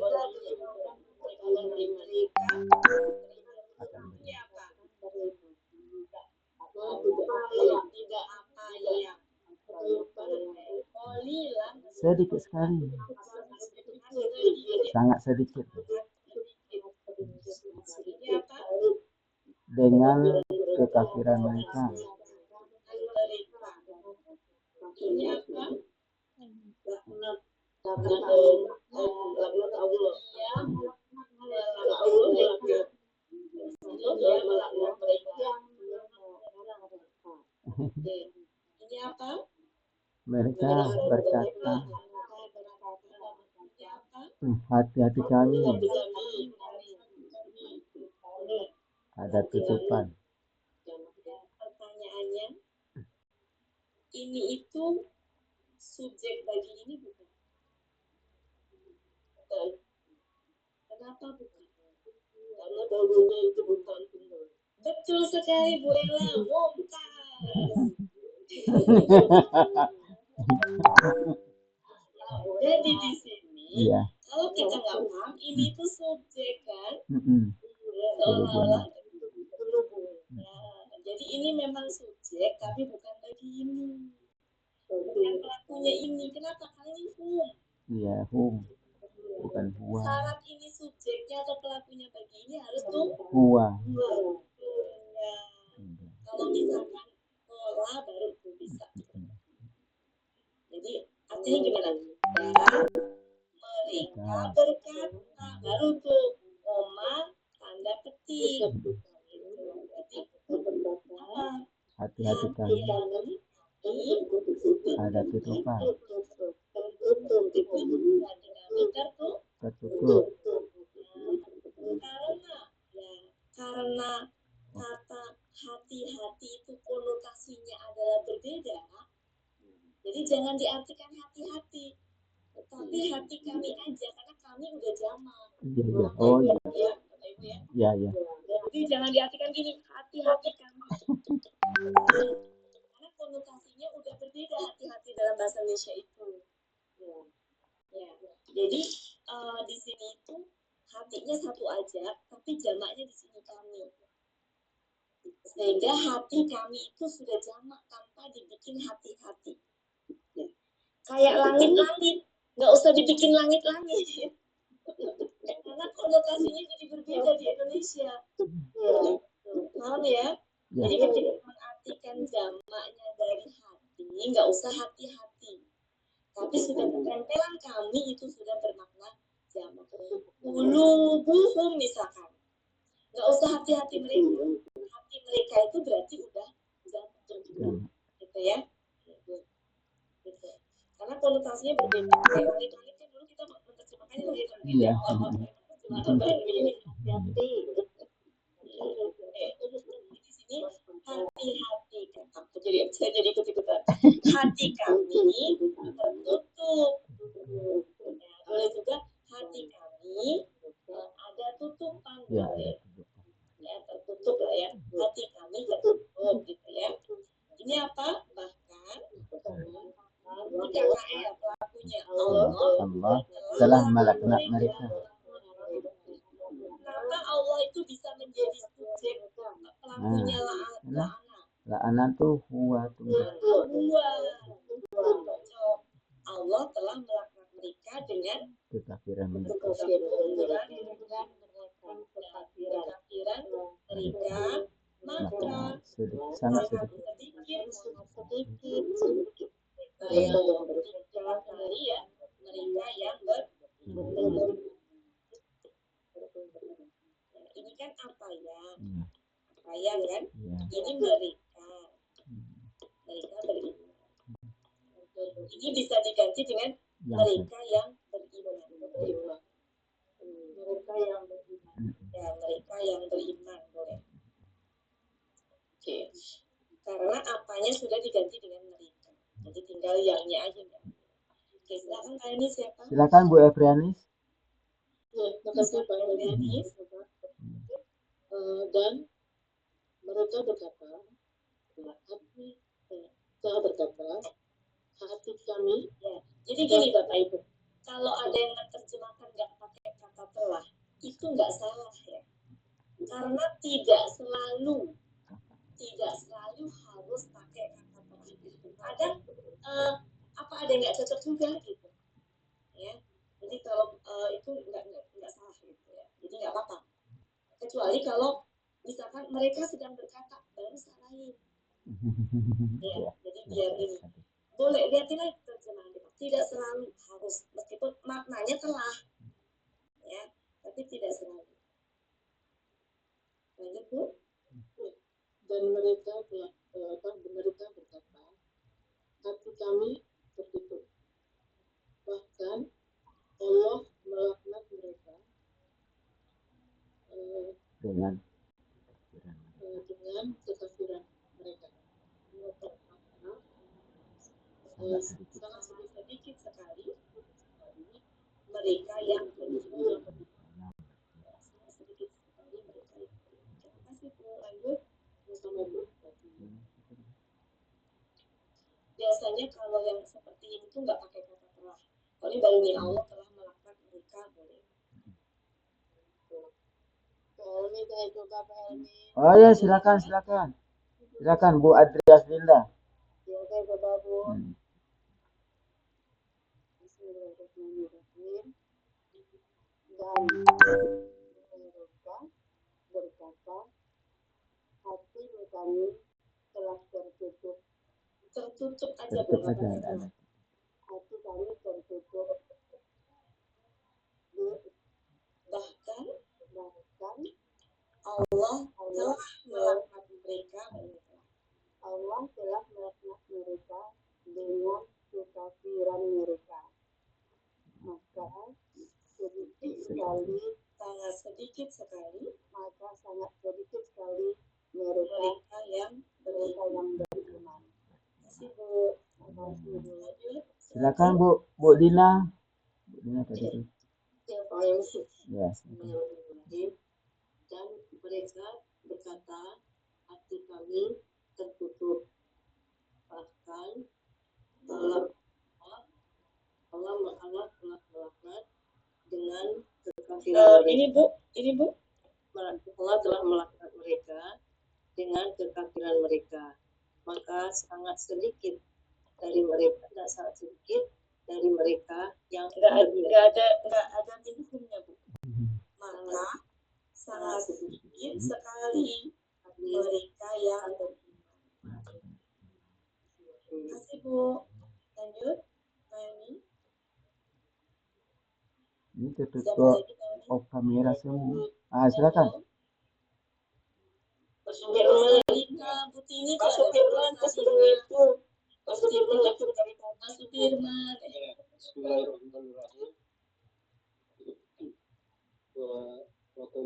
Ini apa? Tidak apa yang Sedikit sekali. Sangat sedikit. Ini apa? Dengan kekafiran mereka. Ini apa? Ini apa? Mereka berkata, hati-hati kami, ada tutupan. Pertanyaannya, ini itu subjek bagi ini bukan? Kenapa bukan? Karena dahulunya itu bukan tunggal. Betul sekali Bu Ella, mumtaz. Jadi di sini, Iya. kalau kita nggak paham, ini itu subjek kan? Seolah-olah. Nah, jadi ini memang subjek, tapi bukan bagi ini. Bukan pelakunya ini. Kenapa? Karena ini hum. Iya, hum. Bukan huwa. Syarat ini subjeknya atau pelakunya bagi ini harus tuh Huwa. Kalau misalkan pola baru tuh bisa. Jadi artinya gimana? Mereka berkata baru tuh koma tanda petik. Hati-hati kami, ada tutupan. Tertutup. Karena kata hati-hati itu konotasinya adalah berbeda, jadi jangan diartikan hati-hati, tetapi hati kami aja, karena kami udah jamak. Iya. Oh iya. Ya, Bapak Ibu ya. Iya, iya. Jadi jangan diartikan gini, hati-hati kami. Karena konotasinya udah berbeda hati-hati dalam bahasa Indonesia itu. Ya. Jadi di sini itu hatinya satu aja, tapi jamaknya di sini kami. Sehingga hati kami itu sudah jamak tanpa dibikin hati-hati. Kayak langit-langit. nggak usah dibikin langit-langit. Karena konotasinya jadi berbeda di Indonesia. Paham ya? Ya. Jadi ketika mengartikan jamaknya dari hati, nggak usah hati-hati. Tapi sudah ketempelan kami itu sudah bermakna jamak. Ulubuhum misalkan. Nggak usah hati-hati mereka. Hati mereka itu berarti udah jamak. Gitu ya. Gitu. Karena konotasinya berbeda. Langit-langit kan dulu kita menerjemahkannya langit-langit. Iya. Hati-hati. Di sini hati-hati kata. Saya jadi ikut-ikutan. Hati kami tertutup. Ya, boleh juga hati kami ada tutupan. Ya, Boleh. Ya, tertutup lah ya. Hati kami tertutup gitu ya. Ini apa? Bahkan jika KL pelakunya Allah telah melaknat mereka. Kenapa Allah itu bisa menjadi subjek pelakunya la'ana? La'ana tuh huwa tuh. Allah telah melaknat mereka dengan Kekafiran mereka. kekafiran mereka, maka Sangat sedikit. sedikit dari ya mereka yang ini kan apa ya kan ini mereka beriman. Ini bisa diganti dengan mereka yang beriman. Ya, mereka yang beriman boleh. Oke. Karena apanya sudah diganti dengan mereka. Jadi tinggal yang-nya aja. Oke, silakan Kak ini siapa? Silakan Bu Efrianis. Terima kasih Pak Efrianis. Dan mereka berkata, hati kami. Ya. Jadi gini Bapak Ibu, kalau ada yang menerjemahkan nggak pakai kata telah, itu nggak salah ya. Karena tidak selalu harus pakai kata telah. Kadang ada yang nggak cocok juga gitu. Ya. Jadi kalau itu nggak salah gitu ya. Jadi nggak apa-apa. Kecuali kalau misalkan mereka sedang berkata baru salahin. Ya, jadi biar ini boleh lihatin aja terjemahan kita. Tidak selalu harus, meskipun maknanya telah, ya, tapi tidak selalu. Lanjut Bu. Dan mereka berkata, hati kami tertutup. Bahkan Allah melaknat mereka Dengan kekafiran mereka. Sangat sedikit sekali mereka yang beriman. Sangat sedikit sekali mereka yang beriman. Terima kasih Bu. Lanjut. Biasanya kalau yang seperti ini tuh nggak pakai kata telah. Kalau ini baru nih Allah telah melaknat mereka boleh. Oh ya, silakan. Silakan Bu Adrias Linda. Dan mereka berkata, hati kami telah tertutup. Tertutup aja Tutup Bu. aja. Hati kami tertutup. Bahkan Allah telah melaknat mereka. Allah telah melaknat mereka dengan kekafiran mereka. Maka sangat sedikit sekali mereka yang beriman. Masih Bu. Silakan Bu Dina. Bu Dina tadi. Ya. Dan mereka berkata, hati kami tertutup. Bahkan Allah melaknat dengan kekafiran mereka. Ini Bu. Allah telah melaknat mereka dengan kekafiran mereka. Maka sangat sedikit dari dari mereka yang nggak ada minhumnya, Bu. Maka sangat sedikit sekali mereka yang beriman. Terima kasih, Bu. Lanjut, Naomi. Ini Siapa tertutup lagi, Naomi? off kamera semua. Silakan. Masuk Firman, Bu Tini masuk kalau Firman ke sebelum itu, masuk Firman itu dari tadi. masuk Firman. Bismillahirrahmanirrahim. Waktu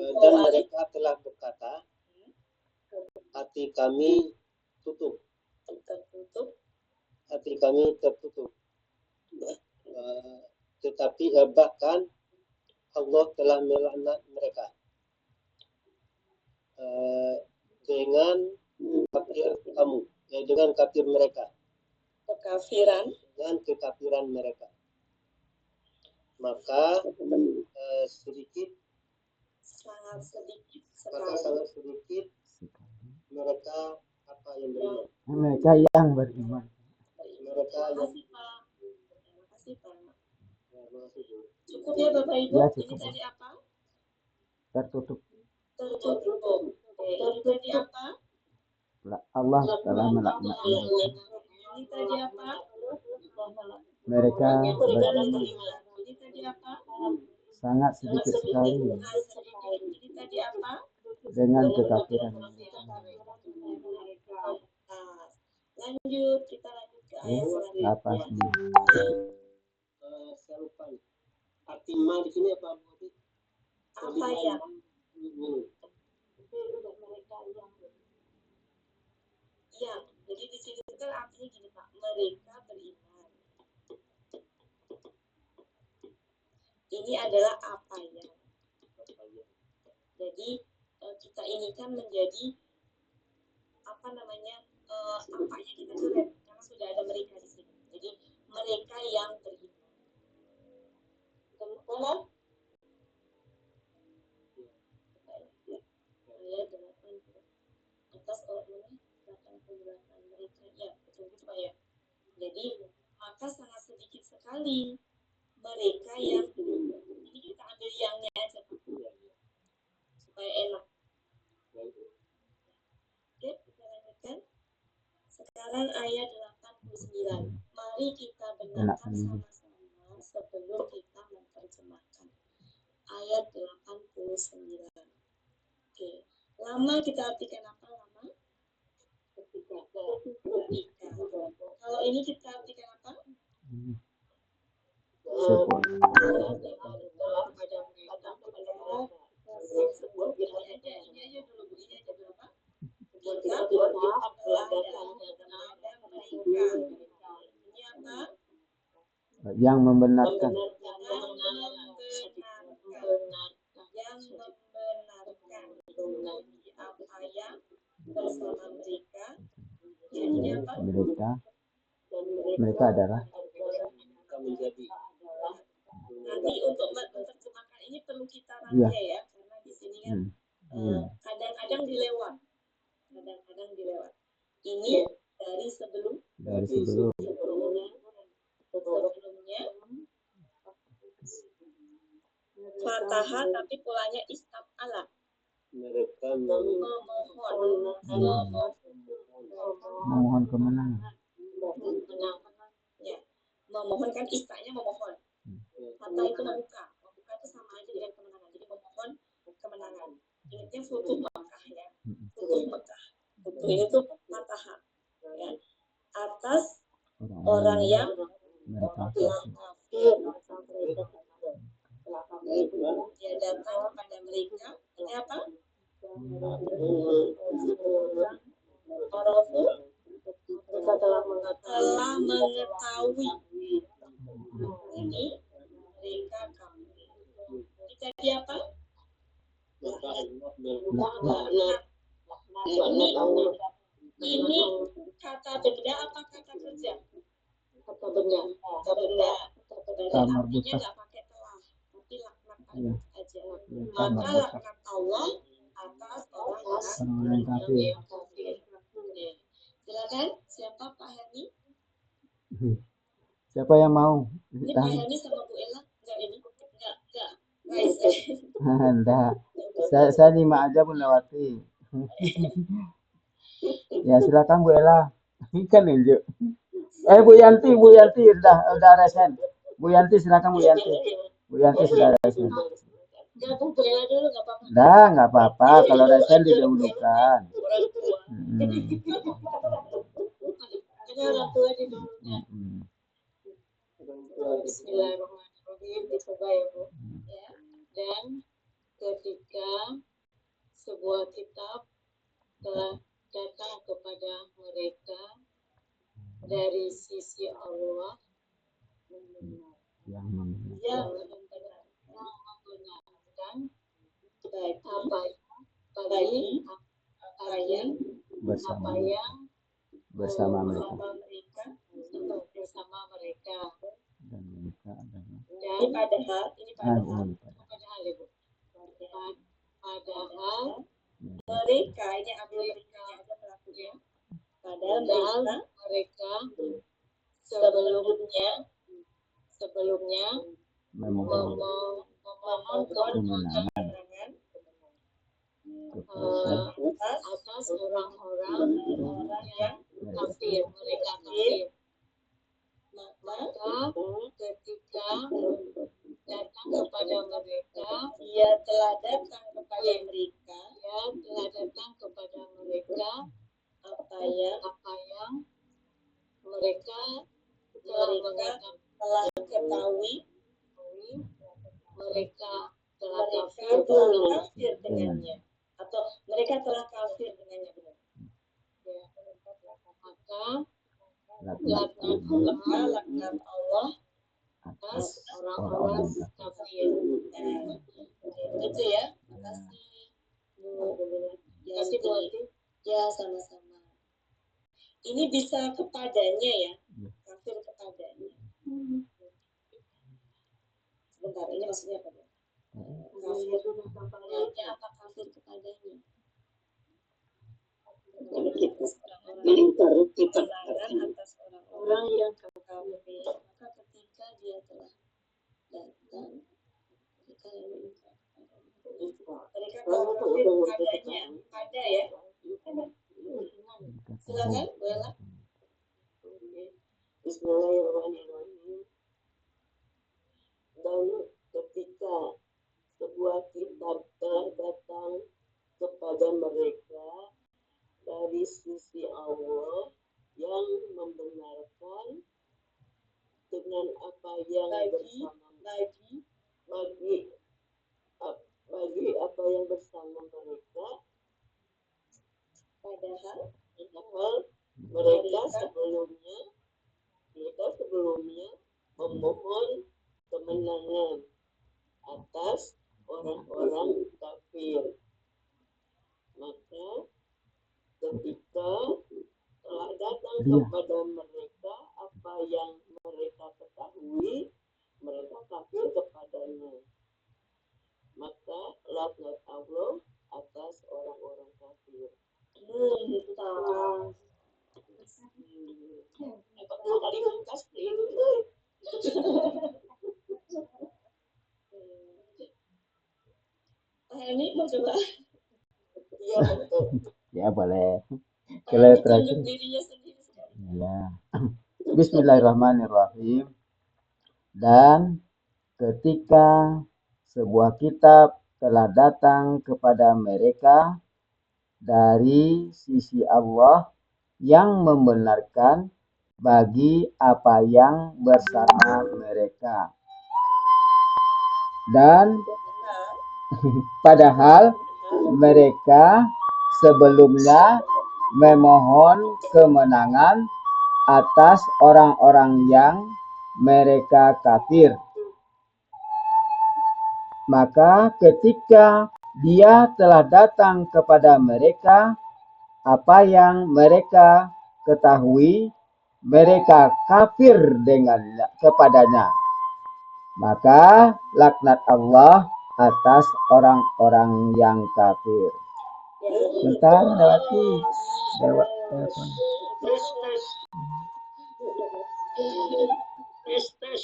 dan mereka telah berkata, hati kami tertutup. Tetapi bahkan Allah telah melaknat mereka dengan kafir mereka, dengan kekafiran mereka. Maka Sangat sedikit sangat sedikit mereka apa yang beriman. Mereka yang beriman. Mereka yang Terima kasih, Pak. Cukup ya, Bapak Ibu? Ya, Ini cukup. tadi apa? Tertutup. Ini tadi apa? Allah telah melaknat mereka. Ini tadi apa? Mereka beriman. Ini tadi apa? Sangat sedikit sekali Ini tadi apa? dengan kekafiran mereka. Lanjut, kita lanjut ke ayat selanjutnya. Apa sih? Saya lupa. Arti ma di sini apa? Apa yang? Ya, jadi di sini kan artinya gini, Pak. Mereka beriman. Ini adalah apa ya? Jadi kita ini kan menjadi apa namanya? Apanya kita keren karena sudah ada mereka di sini. Jadi mereka yang beriman. Kemudian ayat 8 atas orang 88 mereka ya betul gitu Pak ya. Jadi maka sangat sedikit sekali mereka yang beriman. Ini kita ambil yangnya aja Pak. Supaya enak. Oke, kita lanjutkan. Sekarang ayat 89. Mari kita benarkan sama-sama sebelum kita menerjemahkan. Ayat 89. Oke. Lama kita artikan apa lama? Ketika. Kalau ini kita artikan apa? Ini aja dulu Bu. Ini aja dulu Pak. Kita ini apa? Yang membenarkan. Apa yang bersama mereka? Ini apa? Mereka adalah. Nanti untuk menerjemahkan ini perlu kita rangkai ya, karena di sini kan kadang-kadang dilewat. Ini dari sebelumnya Fatahah tapi polanya istaf'ala. Mereka memohon kemenangan. Ya, memohon kan istilahnya memohon. Fatah itu membuka itu sama aja dengan kemenangan. Jadi memohon kemenangan. Ingatnya Futuh Makkah ya. Futuh Makkah. Futuh ini tuh Fatahah. Ya. Atas orang yang kafir. Dia datang kepada mereka. Ini apa? Rasul telah mengetahui ini mereka kafir. Jadi apa? Ini kata benda apa kata kerja? Kata benda. Artinya nggak pakai telah, tapi laknat aja. Maka laknat Allah atas orang yang kafir. Siapa yang mau? Ini Pak Helmi sama Bu Ella enggak Raisa. Enggak. Saya nyimak aja Bu Nawati. Ya silakan Bu Ella. Kan Injuk. Bu Yanti udah resen. Bu Yanti silakan Bu Yanti. Bu Yanti sudah resen. Gabung Bu Ella dulu enggak apa-apa. Nggak apa-apa. Kalau resen didahulukan. Karena orang tua didahulukan. Bismillahirrahmanirrahim, dicoba ya Bu. Ya. Dan ketika sebuah kitab telah datang kepada mereka dari sisi Allah Yang membenarkan apa yang bersama mereka. Bersama mereka. Dan mereka adalah. Dan padahal Ibu. Padahal mereka ini ambil mereka aja pelakunya. Padahal mereka sebelumnya memohon kemenangan atas orang-orang yang kafir, mereka kafir. Maka ketika datang kepada mereka, dia telah datang kepada mereka apa yang mereka telah ketahui, mereka telah kafir dengannya, atau mereka telah kafir dengannya, benar. Maka laknat Allah atas orang-orang kafir. Itu ya. Terima kasih Bu Ati. Ya, sama-sama. Ini bisa kepadanya ya, kafir kepadanya. Sebentar, ini maksudnya apa? Kafir kepadanya apa kafir kepadanya? Kita atas orang-orang yang kafir. Maka ketika dia telah datang, mereka kafir kepadanya. Ada ya? Silakan, Bu Ella. Bismillahirrahmanirrahim. Dan ketika sebuah kitab telah datang kepada mereka dari sisi Allah yang membenarkan dengan apa yang bersama bagi apa yang bersama mereka, padahal mereka sebelumnya memohon kemenangan atas orang-orang kafir. Maka ketika telah datang kepada mereka apa yang mereka ketahui, mereka kafir kepadanya. Maka laknat Allah atas orang-orang kafir. Ini mau coba? Iya betul. Ya boleh. Kalau terakhir. Ya. Bismillahirrahmanirrahim. Dan ketika sebuah kitab telah datang kepada mereka dari sisi Allah yang membenarkan bagi apa yang bersama mereka. Dan padahal mereka sebelumnya memohon kemenangan atas orang-orang yang mereka kafir. Maka ketika dia telah datang kepada mereka apa yang mereka ketahui, mereka kafir kepadanya. Maka laknat Allah atas orang-orang yang kafir. Bentar, Dewati. tes.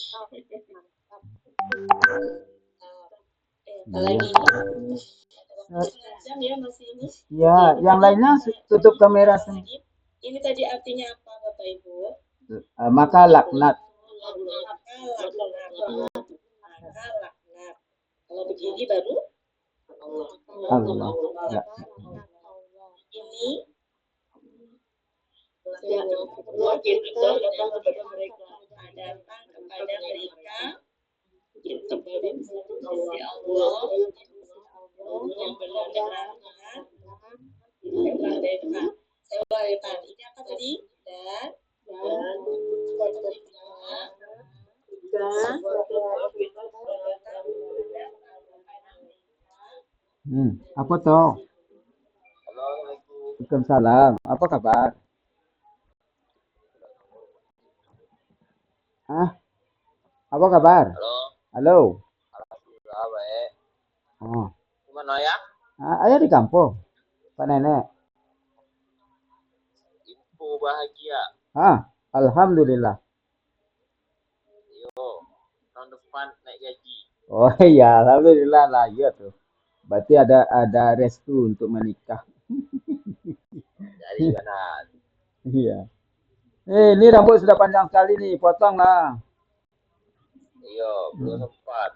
Iya. Setengah jam ya masih ini. Ya, yang lainnya tutup kamera sendiri. Ini tadi artinya apa Bapak Ibu? Maka laknat. Maka laknat. Kalau begini baru Allah. Ya. ini kita datang kepada mereka. datang kepada mereka Kita dari sisi Allah yang benar-benar dekat. Dekat. Ini apa tadi? Dan Apa toh? Waalaikumsalam. Apa kabar? Apa kabar? Halo. Alhamdulillah baik. Oh. Gimana ya? Ayah di kampung. Pak Nenek. Info bahagia. Alhamdulillah. Yo, tahun depan naik gaji. Oh iya, alhamdulillah lah, iya tuh. Berarti ada restu untuk menikah. Jadi kanan. Iya. Ini rambut sudah panjang sekali nih, potong lah. Iya, belum sempat.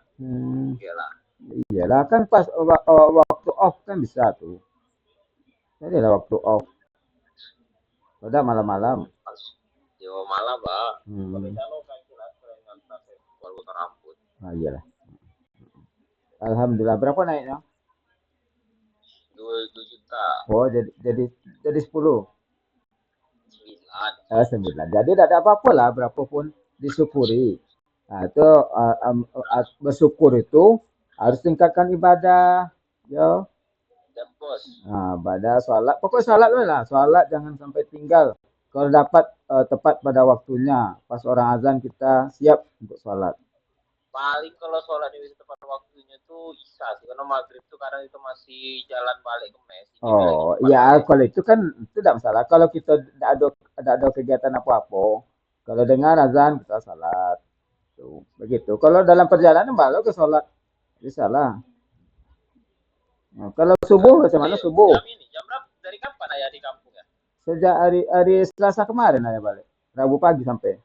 Iyalah. Iyalah kan pas waktu off kan bisa tuh. Jadi lah waktu off. Udah malam-malam. Yo malam, Pak. Kalau rambut. Iyalah. Alhamdulillah. Berapa naiknya? 2 juta. Oh, jadi 10. 9. 9. Jadi tidak ada apa-apa lah, berapapun disyukuri. Nah, itu bersyukur itu harus tingkatkan ibadah, ya. Dan bos. Nah, ibadah, sholat. Pokoknya sholat lah. Sholat jangan sampai tinggal. Kalau dapat tepat pada waktunya. Pas orang azan kita siap untuk sholat. Paling kalau sholat di tepat waktunya tuh Isya sih, karena maghrib tuh kadang itu masih jalan balik ke mes. Oh iya, kalau itu kan itu tidak masalah. Kalau kita tidak ada kegiatan apa-apa, kalau dengar azan kita sholat. Tuh, begitu. Kalau dalam perjalanan baru ke sholat, bisa lah. Nah, kalau subuh bagaimana subuh? Jam berapa? Dari kapan ayah di kampung ya? Sejak hari Selasa kemarin ayah balik. Rabu pagi sampai.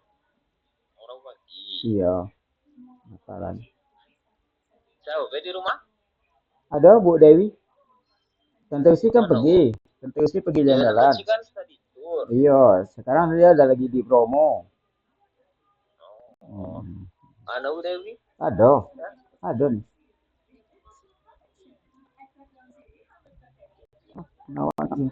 Rabu pagi. Iya. Masalah. Siapa di rumah? Ada Bu Dewi. Tante Usi kan pergi. Tante Usi pergi jalan-jalan. Kan tadi tur. Iya, sekarang dia ada lagi di promo. Ada Bu Dewi? Ada nih. Nawan ini.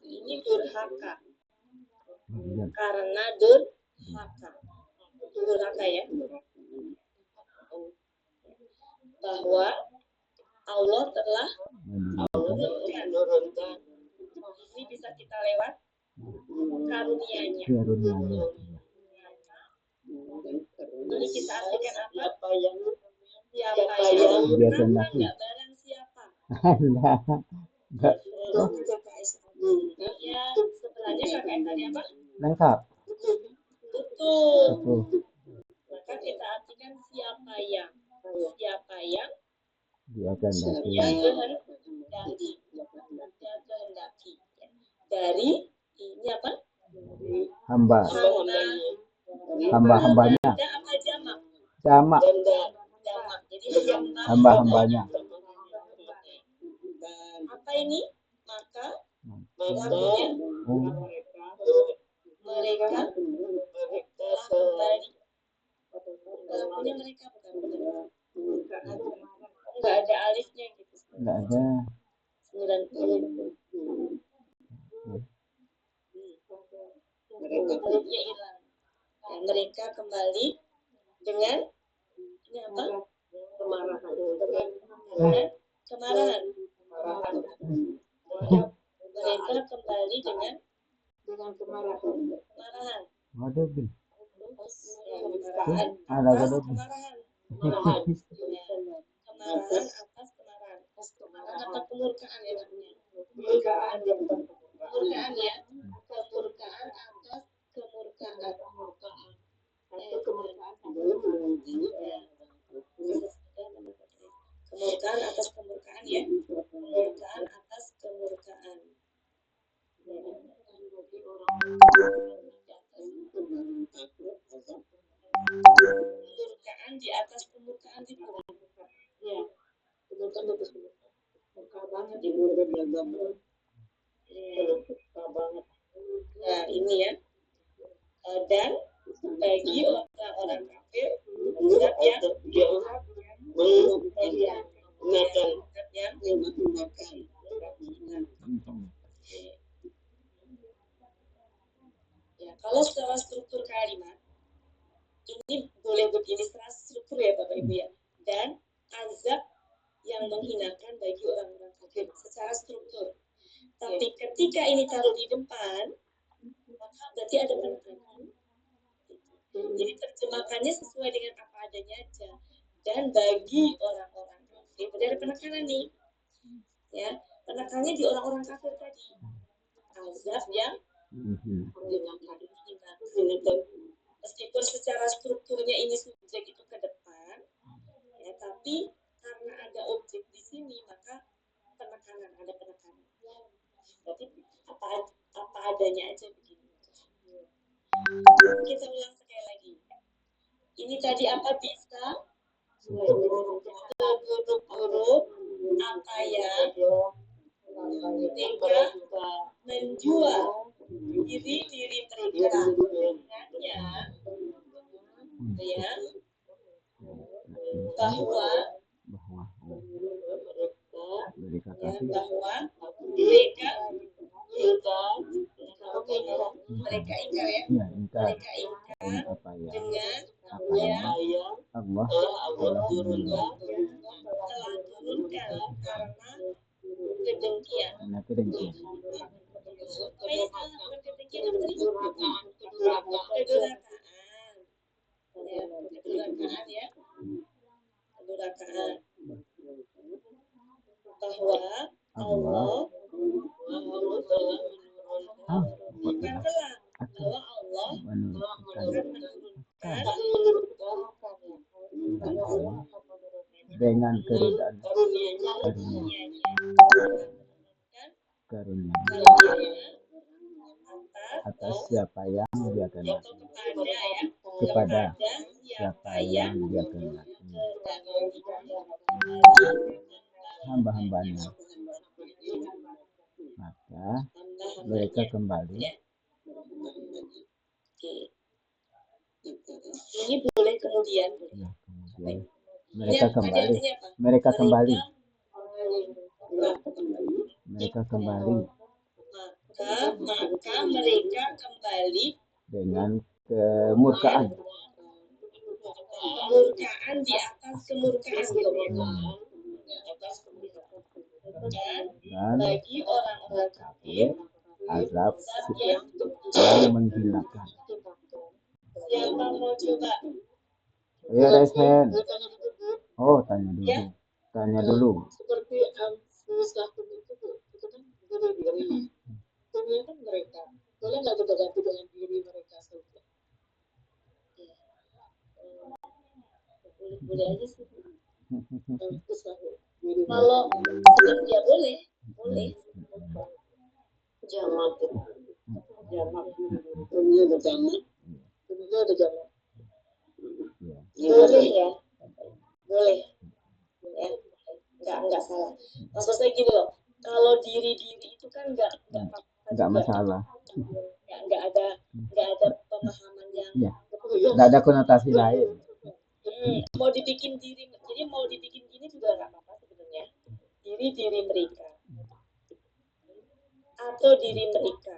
ini durhaka. Karena durhaka. Durhaka ya. bahwa Allah telah menurunkan ini bisa kita lewat karunia-Nya. Ini kita artikan apa? Siapa yang Dia kehendaki. Enggak barang siapa. Enggak. Ya, sebenarnya KKN tadi apa? Lengkap. Betul. Maka kita artikan siapa yang Dia kehendaki. kehendaki. Dari ini apa? Hamba-hambanya. Ada apa jamak? Jamak. Jadi Hamba-hambanya. Apa ini? Maka mereka kembali. Punya mereka bukan. Enggak ada alifnya gitu. Enggak ada. 90. Alifnya hilang. Dan mereka kembali dengan ini apa? Kemarahan. Mereka kembali dengan kemarahan. Waduh, Bin. Kemarahan Ada atas ada. kemarahan. Kemarahan atas kemarahan. Kemarahan atau kemurkaan ya namanya. Kemurkaan ya. Kemurkaan atas kemurkaan. Kemurkaan atas kemurkaan ya. Kemurkaan atas kemurkaan. Kemurkaan di atas kemurkaan di bawah. Ya. Kemurkaan atas kemurkaan. Muka banget di bawah agama. Nah, ini ya. Dan bagi orang-orang kafir zat yang ya, kalau secara struktur kalimat ini boleh begini secara struktur ya Bapak Ibu ya. Dan azab yang menghinakan bagi orang-orang kafir secara struktur. Tapi ketika ini taruh di depan, maka berarti ada penekanan. Jadi terjemahkannya sesuai dengan apa adanya aja. Dan bagi orang-orang kafir, berarti ada penekanan nih. Ya, penekanannya di orang-orang kafir tadi. Azab yang menghinakan. Meskipun secara strukturnya ini subjek itu ke depan, ya, tapi karena ada objek di sini, maka penekanan, ada penekanan. Berarti apa adanya aja begini. Kita ulang sekali lagi. Ini tadi apa bisa? Huruf apa ya? Mereka menjual diri mereka dengannya, ya, bahwa mereka ingkar ya, mereka ingkar dengan apa yang Allah telah turunkan karena kedengkian. Kedurakaan bahwa Allah bahwa Allah dengan keridaan karunia atas siapa yang dia kehendaki, kepada siapa yang dia kehendaki hamba-hambanya, maka mereka kembali. Ini boleh kemudian. Ya, kemudian mereka kembali. Mereka kembali. Maka mereka kembali dengan kemurkaan. kemurkaan di atas kemurkaan gitu ya. Dan bagi orang-orang kafir azab yang yang menghinakan. siapa mau coba? Ayo raise hand. Oh, tanya dulu. Ya. Tanya dulu. Seperti Anfusakum itu kan diri-diri. Dunia kan mereka. Boleh nggak kita ganti dengan diri mereka saja? Boleh aja sih. Anfusakum. Kalau ya boleh. Jamak. Dunia ada jamak. Dunia ada jamak. Boleh ya. Boleh. Ya. Enggak salah. Maksud saya gini loh. Kalau diri-diri itu kan enggak Enggak masalah. enggak ada pemahaman yang Iya. Enggak ada konotasi lain. mau dibikin diri, jadi mau dibikin gini juga nggak apa-apa sebenarnya. Diri mereka atau diri mereka.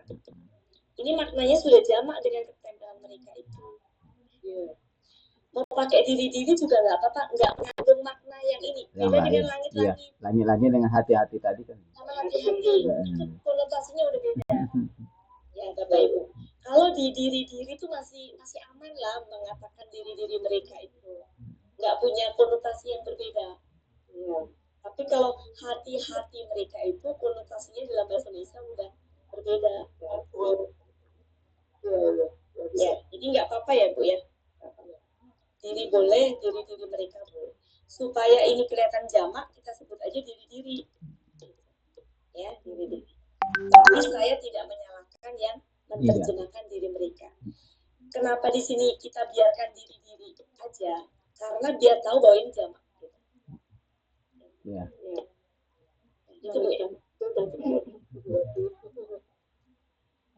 Ini maknanya sudah jamak dengan ketempelan mereka itu. Mau pakai diri juga nggak apa-apa, nggak mengandung makna yang ini. Yang Beda lain. dengan langit-langit. Iya. Langit-langit dengan hati-hati tadi kan. Sama hati-hati, itu konotasinya udah beda. Ya, Bapak Ibu. Kalau di diri itu masih aman lah mengatakan diri mereka itu. Nggak punya konotasi yang berbeda. Ya. Tapi kalau hati mereka itu konotasinya dalam bahasa Indonesia udah berbeda. Ya, jadi nggak apa-apa ya Bu ya. Diri boleh, diri mereka boleh. Supaya ini kelihatan jamak, kita sebut aja diri. Ya, diri. Tapi saya tidak menyalahkan yang menerjemahkan diri mereka. Kenapa di sini kita biarkan diri aja? Karena biar tahu bahwa ini jamak. Ya. Itu Bu ya.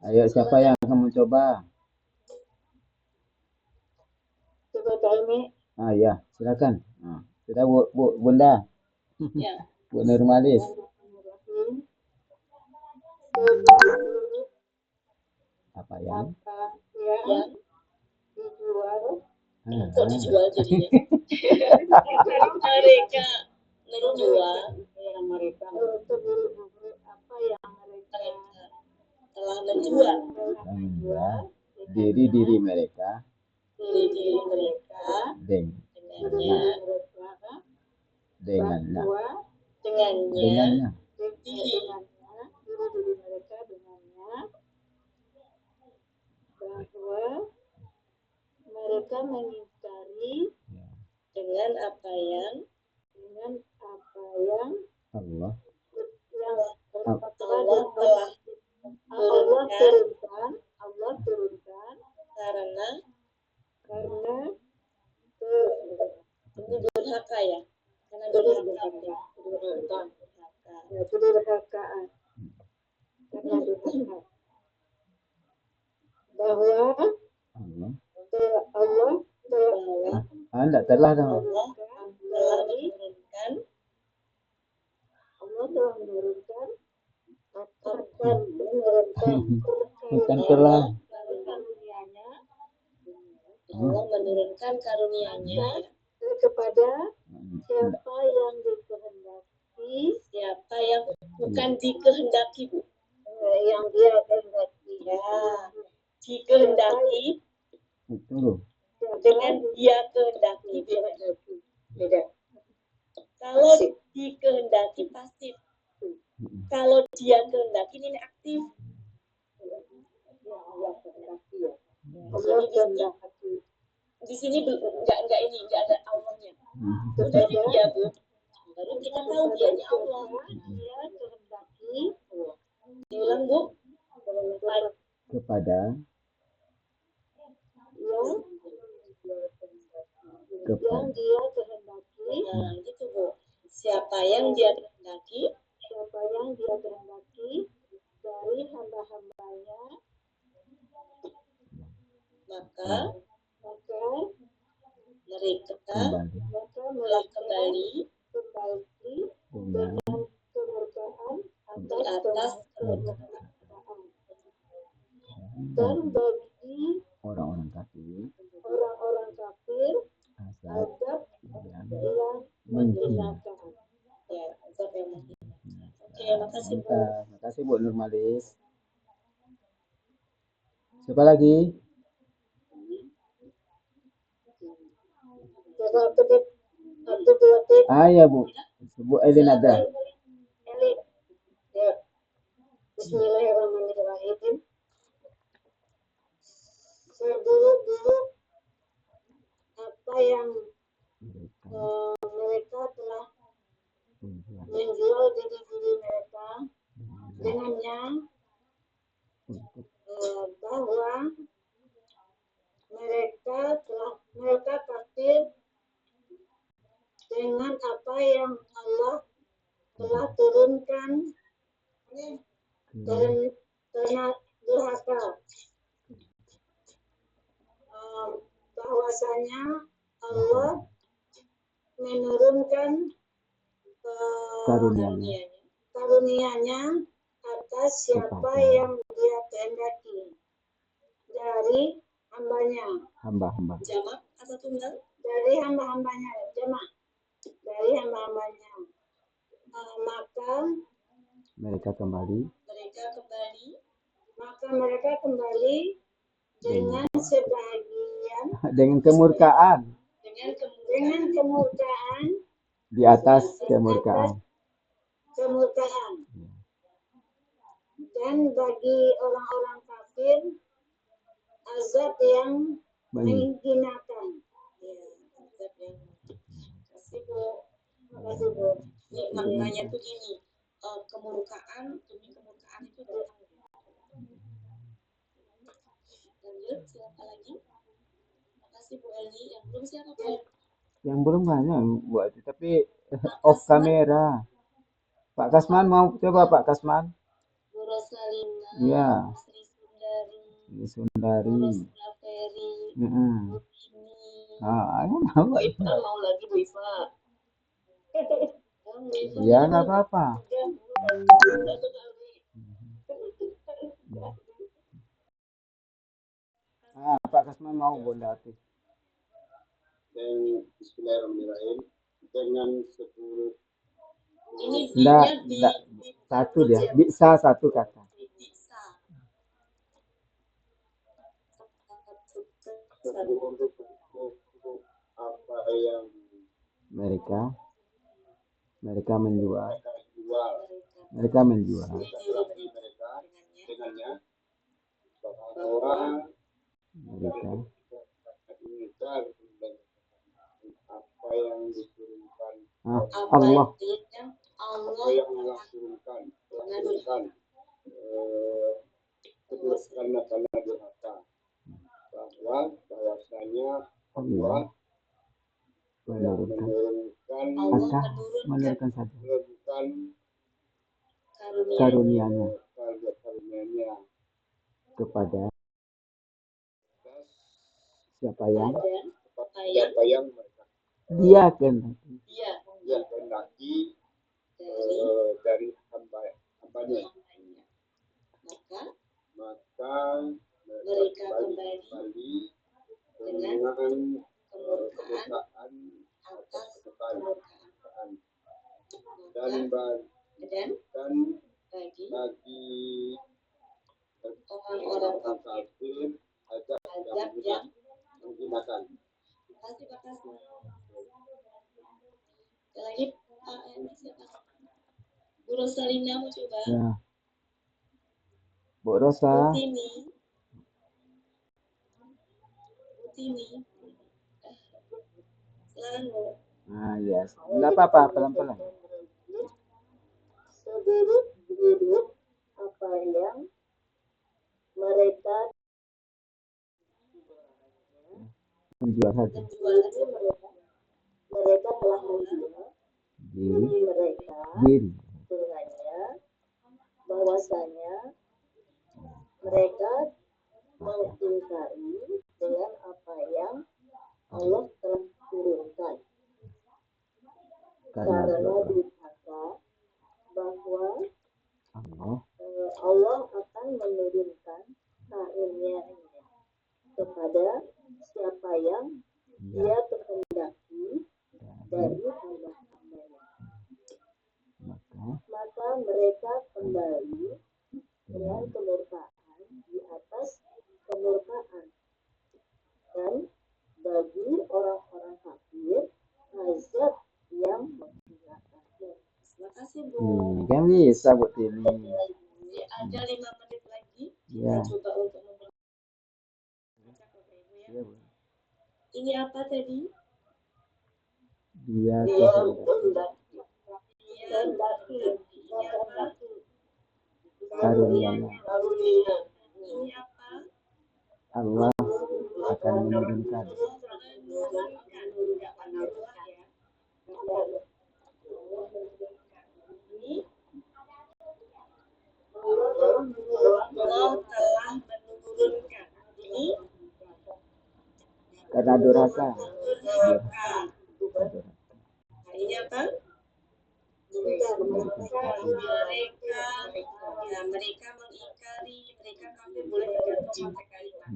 Ayo siapa yang akan mencoba? Coba tanya. Ya, silakan. Nah, sudah Bu Bunda. Ya. Bu Nurmalis. Apa yang dijual Kok dijual jadinya? Mereka menjual mereka apa yang mereka telah menjual diri mereka dengannya diri mereka dengannya bahwa mereka mengingkari dengan apa yang Allah Allah turunkan karena ini durhaka ya, karena durhaka karena durhaka bahwa Anda telah dong. Allah telah menurunkan Bukan telah. karunia-Nya. Allah menurunkan karunia-Nya kepada siapa yang dikehendaki, siapa yang bukan dikehendaki Bu, yang dia kehendaki ya, dikehendaki Itu dengan dia kehendaki beda. Kalau dikehendaki pasif, kalau dia kehendaki ini aktif. Allah kehendaki. Di sini enggak ini enggak ada Allahnya. Udah di dia Bu, baru kita tahu dia ini Allah. Dia kehendaki. Diulang Bu. kepada yang dia kehendaki. Nah, gitu Bu. Siapa yang dia kehendaki? Siapa yang dia kehendaki dari hamba-hambanya, Maka mereka kembali kembali dengan kemurkaan di atas kemurkaan. Dan bagi orang-orang kafir orang-orang kafir kasih Bu. Mantap. Makasih Bu Nurmalis. Siapa lagi? Coba kedip, 1, 2, 3. Ya Bu. Bu Elin ada. Eli. Ya. Bismillahirrahmanirrahim. Dulu apa yang mereka telah menjual diri mereka dengannya, bahwa mereka kafir dengan apa yang Allah telah turunkan karena durhaka, bahwasanya Allah menurunkan karunia-Nya atas siapa yang Dia kehendaki dari hambanya. Hamba. Jamak atau tunggal? Dari hamba-hambanya, jamak. Dari hamba-hambanya. Maka Mereka kembali dengan sebagian, dengan kemurkaan dengan kemurkaan di atas kemurkaan. Dan bagi orang-orang kafir azab yang menghinakan. Kasih Bu. Ini maknanya tuh gini, kemurkaan demi kemurkaan itu datang. Lanjut, siapa lagi? Makasih Bu Eli. Yang belum siapa Bu? Yang belum banyak buat itu, tapi off kamera. Pak Kasman mau coba Pak Kasman? Bu Rosalina, Iya. Sri Sundari, Sundari. Rosla Ferry, Bu Ini. Ayo mau. Bu Iva mau lagi Bu Iva. Ya nggak apa-apa. Pak Kasman mau Bunda Ati. Dan Bismillahirrahmanirrahim dengan 10. Ini Enggak, satu dia. Bisa satu kata. Untuk apa yang mereka menjual. Mereka menjual dengannya bahwa Mereka apa yang diturunkan Allah yang Allah turunkan karena durhaka, bahwasanya Allah menurunkan karunia-Nya kepada siapa yang mereka Dia kehendaki dari hambanya. Maka mereka kembali dengan kemurkaan atas kemurkaan. Dan bagi orang kafir azab yang menghinakan. Lagi ini siapa? Bu Rosalina mau coba? Ya. Bu Rosa. Butini. Silakan Bu. Yes. Enggak apa-apa, pelan-pelan. Sedikit apa yang mereka Menjual saja. Mereka telah menjual diri mereka dengannya, bahwasanya mereka mengingkari dengan apa yang Allah telah turunkan karena durhaka, bahwa Allah akan menurunkan karunia-Nya kepada siapa yang Dia kehendaki dari hamba-hambanya. Maka mereka bisa Bu Tini. Ada 5 menit lagi. Ya. Kita coba untuk membaca Bapak Ibu ya. Iya, Bu. Ini apa tadi? Dia Dia kehendak kehendaki Ini apa? karunia-Nya. karunia. Ini apa? Allah akan menurunkan. Menurunkan. Enggak pakai doa ya. Ini Allah telah menurunkan. Ini Karena durhaka. durhaka. Nah, ini apa? Mereka mengingkari, mereka kafir, boleh tergantung konteks kalimat.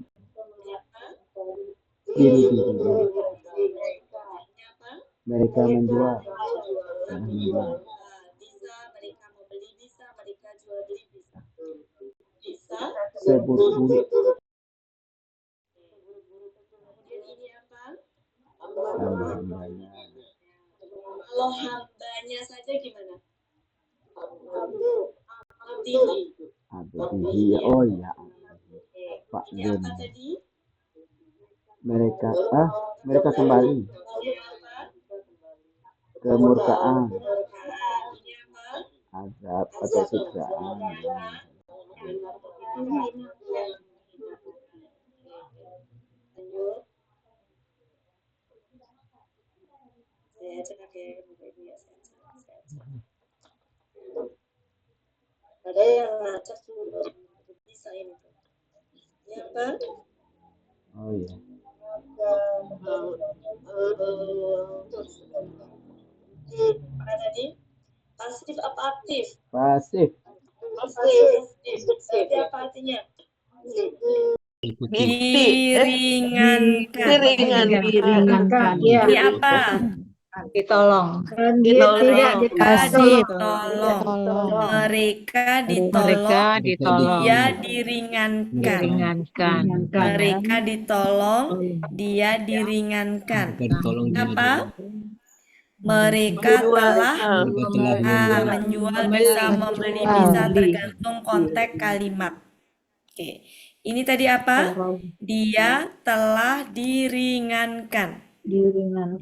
Ini apa? Diri-diri. Ini apa? Mereka menjual. Bisa, mereka membeli bisa, mereka jual beli bisa. Bisa. Sebut-sebut. Kemudian ini apa? Hamba-hambanya. Kalau hambanya saja gimana? Abdihi. Abdihi. Oh ya. Pak Ini Gun. apa tadi? Mereka kembali. Ini apa? Kemurkaan. Ini apa? Azab atau siksaan. Lanjut. Saya cek ya Bapak Ibu ya. Ada yang ngacak dulu. Bisa ini. Ini apa? Oh ya. Apa tadi? Pasif apa aktif? Pasif. Pasif. Berarti apa artinya? Diringankan. Ini apa? Ditolong. Tidak Ditolong. Mereka ditolong. Dia diringankan. Mereka ditolong. Dia diringankan. Apa? Mereka telah menjual bisa, membeli bisa, tergantung konteks kalimat. Oke. Ini tadi apa? Dia telah diringankan. Diringankan.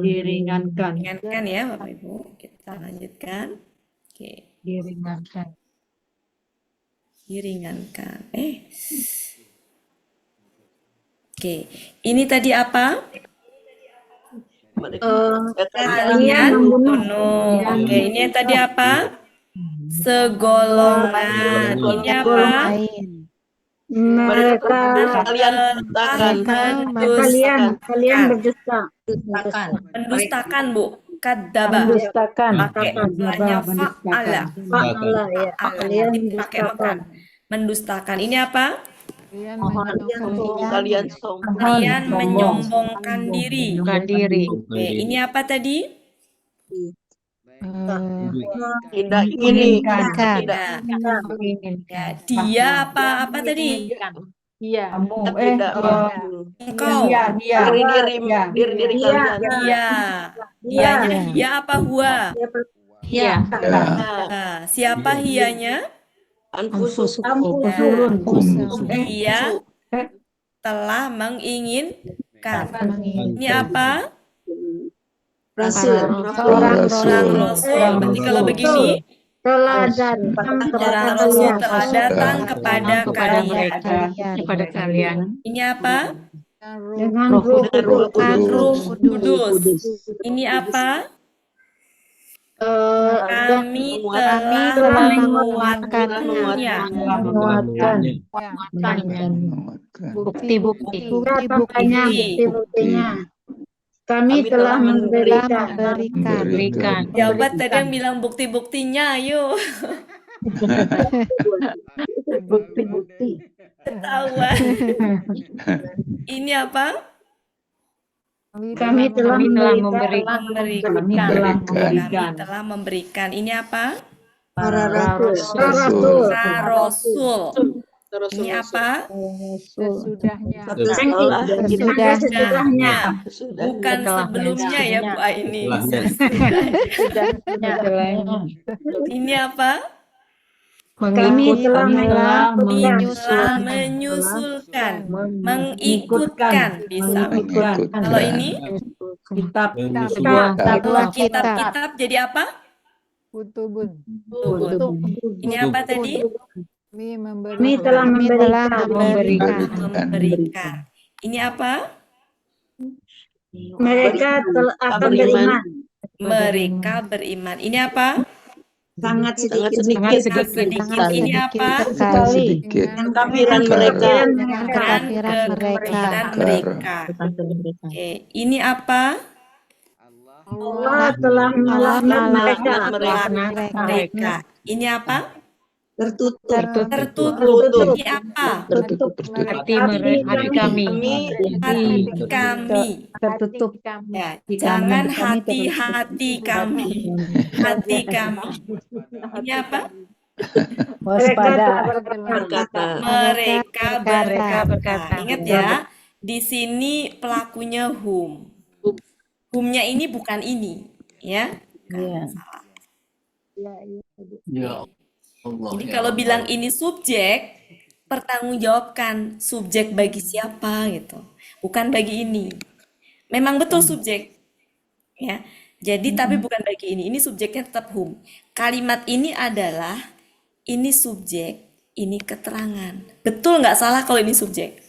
Ringankan ya Bapak Ibu. Kita lanjutkan. Oke. Diringankan. Diringankan. Oke. Ini tadi apa? Kalian membunuh. Oke, ini yang tadi apa? Segolongan. Ini apa? Mereka kalian mendustakan, Bu. Kadzaba. Pakai istilahnya fa'ala. Dipakai makan. Mendustakan. Ini apa? Kalian menyombongkan diri. Oke, ini apa tadi? tidak ingin. Ya, dia apa tadi? Engkau. Diri kalian. Dianya hia apa hua? Iya. Siapa hianya? Dia telah menginginkan. Ini apa? Rasul. Berarti kalau begini, ajaran Rasul telah datang kepada kalian. Ini apa? Dengan Ruh Kudus. Ini apa? Kami telah menguatkannya. Bukti-buktinya. Kami telah memberikan. Jawaban tadi yang bilang bukti-buktinya, ayo. Bukti-bukti. Ketahuan. Ini apa? Kami telah memberikan. Ini apa? Para rasul. Rasul. Ini apa? Sesudahnya. Satu sekolah kita Sesudahnya. sudah Bukan sebelumnya ya Bu Aini. Setelahnya. Ini apa? Kami telah menyusulkan, mengikutkan bisa. Kalau ini kitab jadi apa? Kutubun. Ini apa tadi? Kami telah memberikan. Ini apa? Mereka akan beriman. Mereka beriman. Ini apa? Sangat sedikit. Ini apa? sedikit kekafiran mereka. Kekafiran mereka. Oke, ini apa? Allah telah melaknat mereka. Ini apa? Tertutup. Ini apa? hati kami. Tertutup. Ya, jangan hati kami. Hati kami. Ini apa? Mereka berkata. Ingat ya, di sini pelakunya hum. Humnya ini bukan ini, ya? Salah. Jadi kalau bilang ini subjek, pertanggungjawabkan subjek bagi siapa gitu, bukan bagi ini. Memang betul subjek, ya. Jadi tapi bukan bagi ini subjeknya tetap hum. Kalimat ini adalah ini subjek, ini keterangan. Betul nggak salah kalau ini subjek,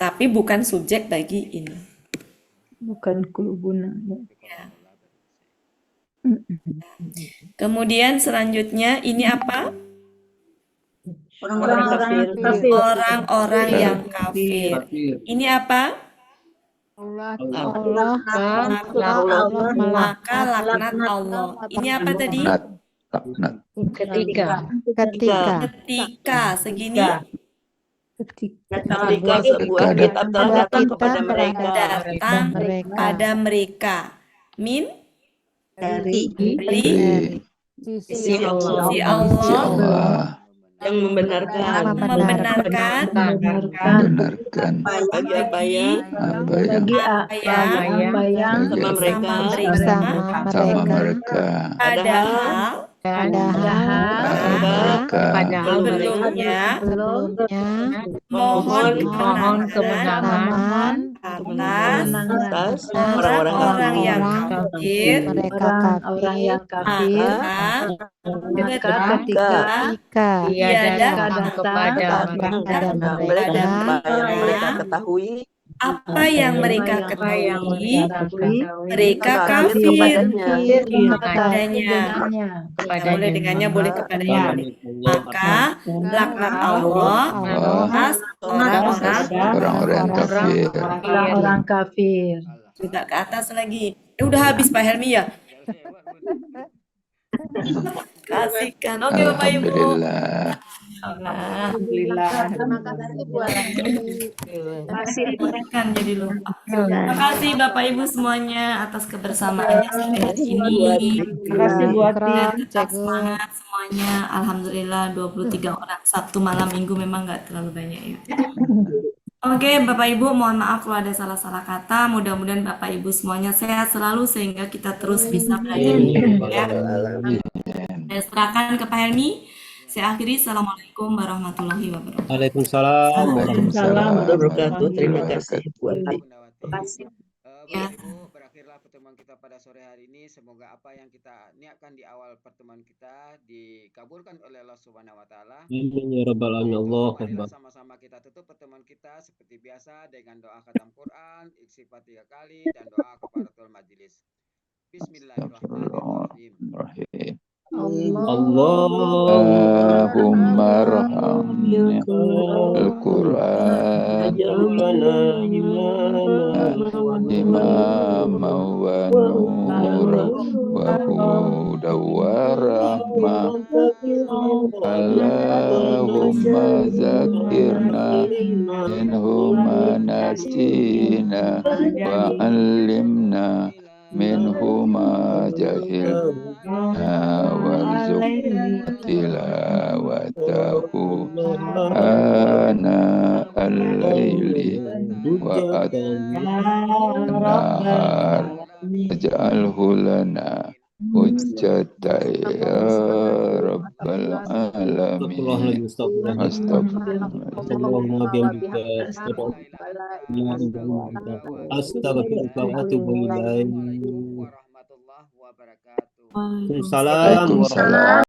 tapi bukan subjek bagi ini. Bukan kulubuna. Ya. Kemudian selanjutnya ini apa? Orang-orang yang kafir. Ini apa? Maka laknat Allah. Ini apa tadi? Ketika segini. Ketika sebuah kitab telah datang kepada mereka. Pada mereka. Min? Dari sisi Allah. Yang membenarkan bagi apa yang sama mereka. Padahal sebelumnya mohon kemenangan atas orang-orang yang kafir. Ketika ia datang kepada mereka ketahui apa yang mereka ketahui, mereka kafir kepadanya. Boleh dengannya, boleh kepadanya. Maka laknat Allah atas orang kafir. Juga ke atas lagi. Udah habis Pak Helmi ya? Kasihkan. Oke Bapak Ibu. Alhamdulillah. Terima jadi lupa. Terima kasih Bapak Ibu semuanya atas kebersamaannya hari ini. Terima kasih buat tetap semangat semuanya. Alhamdulillah 23 orang. Sabtu malam Minggu memang nggak terlalu banyak ya. Oke, Bapak Ibu, mohon maaf kalau ada salah-salah kata. Mudah-mudahan Bapak Ibu semuanya sehat selalu sehingga kita terus bisa belajar. Ya. Saya serahkan ke Pak Helmi. Saya akhiri. Assalamualaikum warahmatullahi wabarakatuh. Waalaikumsalam warahmatullahi wabarakatuh. Terima kasih buat Ya. Berakhirlah pertemuan kita pada sore hari ini. Semoga apa yang kita niatkan di awal pertemuan kita dikabulkan oleh Allah Subhanahu wa taala. Amin ya rabbal alamin. Marilah sama-sama kita tutup pertemuan kita seperti biasa dengan doa khatam Quran, istighfar 3 kali dan doa kafaratul majelis. Bismillahirrahmanirrahim. Allahumma rahamni al-Quran imama wa nura wa huda wa rahmah. Allahumma zakirna minhu ma nasina wa allimna minhu ma jahilna warzuqna tilawatahu ana al-laili wa at-nahar waj'alhu lana hujjata ya rabbal alamin. Astagfirullah Astagfirullah wa atubu ilaih. Waalaikumsalam. Waalaikumsalam.